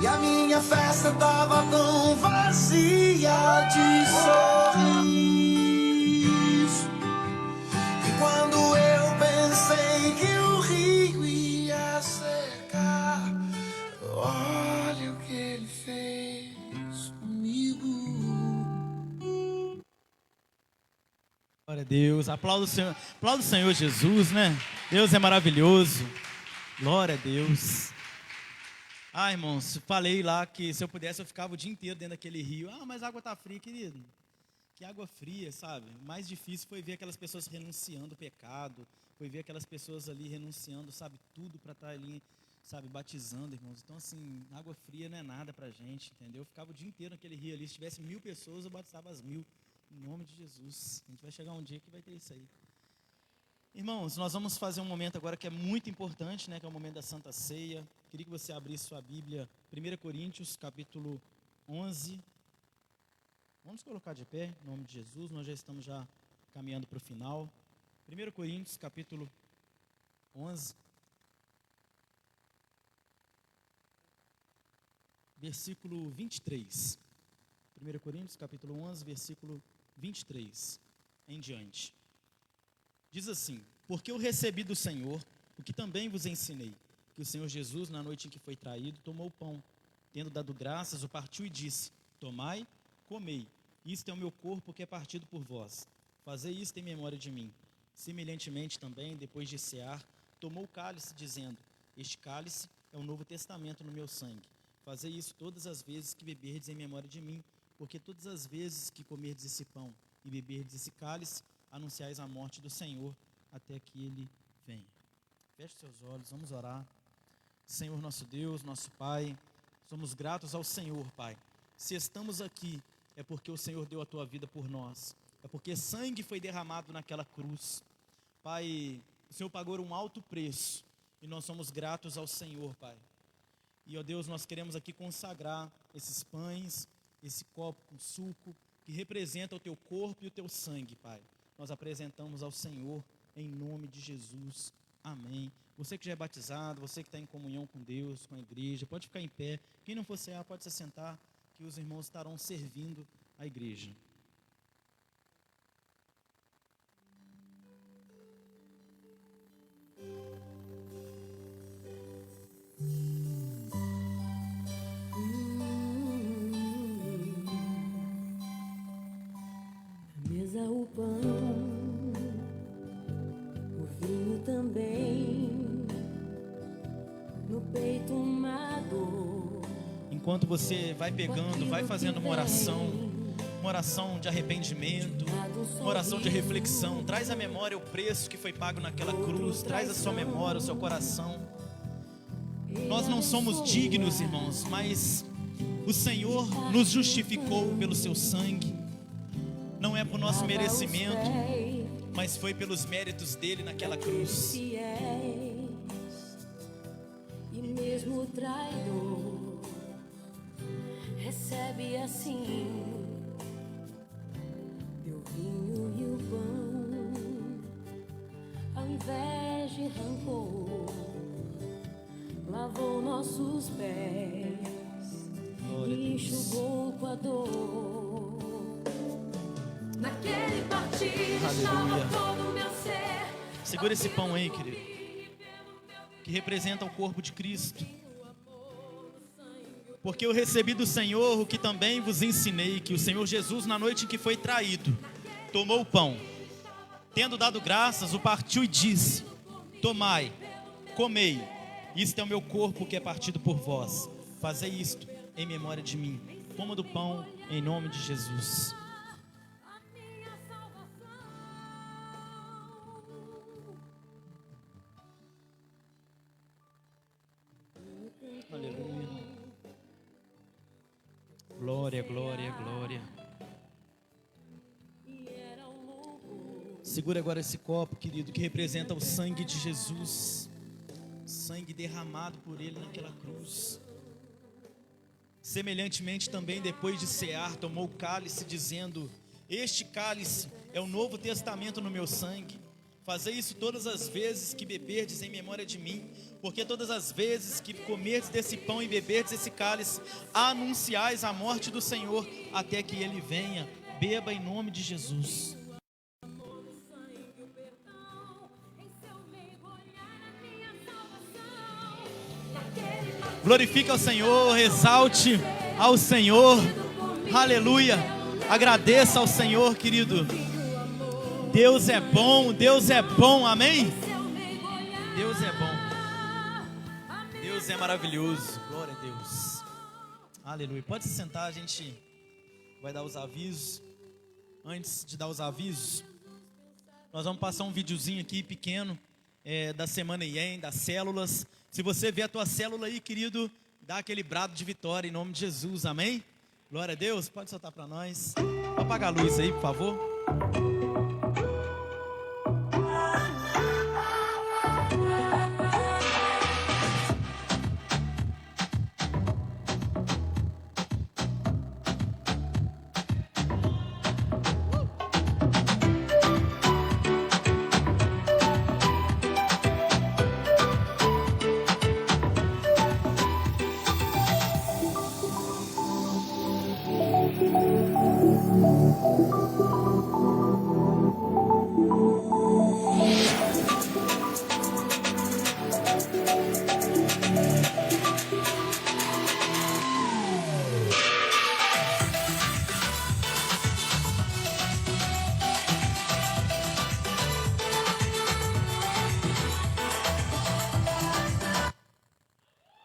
e a minha festa tava tão vazia de sorriso. E quando eu pensei que o rio ia secar, olha o que ele fez comigo. Glória a Deus, aplauda o Senhor Jesus, né? Deus é maravilhoso, glória a Deus. Irmãos, falei lá que se eu pudesse eu ficava o dia inteiro dentro daquele rio. Mas a água tá fria, querido. Que água fria, sabe? O mais difícil foi ver aquelas pessoas renunciando o pecado, foi ver aquelas pessoas ali renunciando, sabe, tudo para estar ali, sabe, batizando, irmãos. Então, assim, água fria não é nada pra gente, entendeu? Eu ficava o dia inteiro naquele rio ali. Se tivesse 1000 pessoas, eu batizava as 1000. Em nome de Jesus. A gente vai chegar um dia que vai ter isso aí. Irmãos, nós vamos fazer um momento agora que é muito importante, né? Que é o momento da Santa Ceia. Queria que você abrisse sua Bíblia, 1 Coríntios, capítulo 11. Vamos colocar de pé, em nome de Jesus. Nós já estamos caminhando para o final. 1 Coríntios, capítulo 11. Versículo 23. 1 Coríntios, capítulo 11, versículo 23 em diante. Diz assim: porque eu recebi do Senhor o que também vos ensinei, que o Senhor Jesus, na noite em que foi traído, tomou o pão, tendo dado graças, o partiu e disse: tomai, comei, isto é o meu corpo que é partido por vós. Fazei isto em memória de mim. Semelhantemente também, depois de cear, tomou o cálice, dizendo: este cálice é o novo testamento no meu sangue. Fazei isso todas as vezes que beberdes em memória de mim, porque todas as vezes que comerdes esse pão e beberdes esse cálice, anunciais a morte do Senhor até que ele venha. Feche seus olhos, vamos orar. Senhor nosso Deus, nosso Pai, somos gratos ao Senhor, Pai. Se estamos aqui, é porque o Senhor deu a tua vida por nós, é porque sangue foi derramado naquela cruz. Pai, o Senhor pagou um alto preço e nós somos gratos ao Senhor, Pai. E, ó Deus, nós queremos aqui consagrar esses pães, esse copo com suco, que representa o teu corpo e o teu sangue, Pai. Nós apresentamos ao Senhor em nome de Jesus. Amém. Você que já é batizado, você que está em comunhão com Deus, com a igreja, pode ficar em pé. Quem não for cear, pode se sentar, que os irmãos estarão servindo a igreja. Mesa o pão, o vinho também, no peito uma dor. Enquanto você vai pegando, vai fazendo uma oração de arrependimento, uma oração de reflexão. Traz à memória o preço que foi pago naquela cruz, traz à sua memória, o seu coração. Nós não somos dignos, irmãos, mas o Senhor nos justificou pelo seu sangue. Não é por nosso merecimento, mas foi pelos méritos dele naquela cruz. E mesmo o traidor recebe assim teu vinho e o pão, ao invés de rancor, lavou nossos pés e enxugou com a dor. Naquele partir estava todo o meu ser. Segura esse pão aí, querido, que representa o corpo de Cristo. Porque eu recebi do Senhor o que também vos ensinei, que o Senhor Jesus, na noite em que foi traído, tomou o pão, tendo dado graças, o partiu e disse: tomai, comei, isto é o meu corpo que é partido por vós. Fazei isto em memória de mim. Coma do pão em nome de Jesus. Aleluia. Glória, glória, glória. Segura agora esse copo, querido, que representa o sangue de Jesus. Sangue derramado por ele naquela cruz. Semelhantemente também, depois de cear, tomou o cálice, dizendo: este cálice é o novo testamento no meu sangue. Fazei isso todas as vezes que beberdes em memória de mim, porque todas as vezes que comerdes desse pão e beberdes esse cálice, anunciais a morte do Senhor até que ele venha. Beba em nome de Jesus. Glorifique ao Senhor, exalte ao Senhor, aleluia. Agradeça ao Senhor, querido. Deus é bom, amém? Deus é bom, Deus é maravilhoso, glória a Deus, aleluia. Pode se sentar, a gente vai dar os avisos. Antes de dar os avisos, nós vamos passar um videozinho aqui pequeno da Semana IEM, das células. Se você vê a tua célula aí, querido, dá aquele brado de vitória em nome de Jesus, amém? Glória a Deus, pode soltar para nós. Apaga a luz aí, por favor.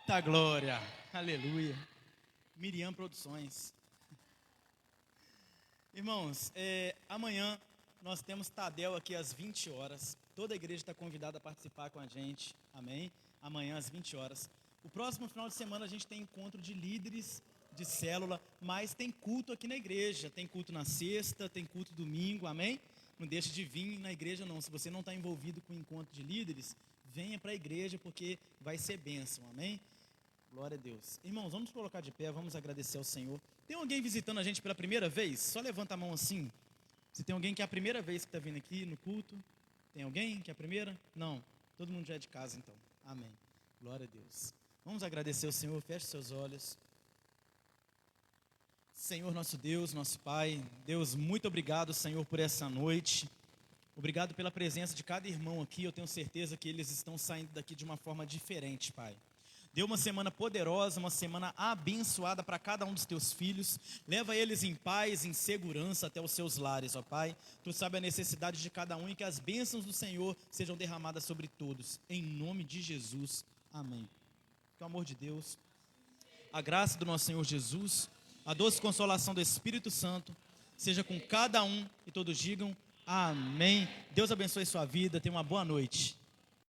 Da glória, aleluia. Miriam Produções. Irmãos, amanhã nós temos Tadel aqui às 20 horas. Toda a igreja está convidada a participar com a gente, amém? Amanhã às 20 horas. O próximo final de semana a gente tem encontro de líderes de célula, mas tem culto aqui na igreja. Tem culto na sexta, tem culto domingo, amém? Não deixe de vir na igreja não. Se você não está envolvido com o encontro de líderes, venha para a igreja porque vai ser bênção, amém? Glória a Deus. Irmãos, vamos colocar de pé, vamos agradecer ao Senhor. Tem alguém visitando a gente pela primeira vez? Só levanta a mão assim. Se tem alguém que é a primeira vez que está vindo aqui no culto. Tem alguém que é a primeira? Não. Todo mundo já é de casa então. Amém. Glória a Deus. Vamos agradecer ao Senhor. Feche seus olhos. Senhor nosso Deus, nosso Pai. Deus, muito obrigado, Senhor, por essa noite. Obrigado pela presença de cada irmão aqui. Eu tenho certeza que eles estão saindo daqui de uma forma diferente, Pai. Dê uma semana poderosa, uma semana abençoada para cada um dos teus filhos. Leva eles em paz, em segurança até os seus lares, ó Pai. Tu sabe a necessidade de cada um e que as bênçãos do Senhor sejam derramadas sobre todos. Em nome de Jesus. Amém. Que o amor de Deus, a graça do nosso Senhor Jesus, a doce consolação do Espírito Santo, seja com cada um e todos digam amém. Deus abençoe sua vida. Tenha uma boa noite.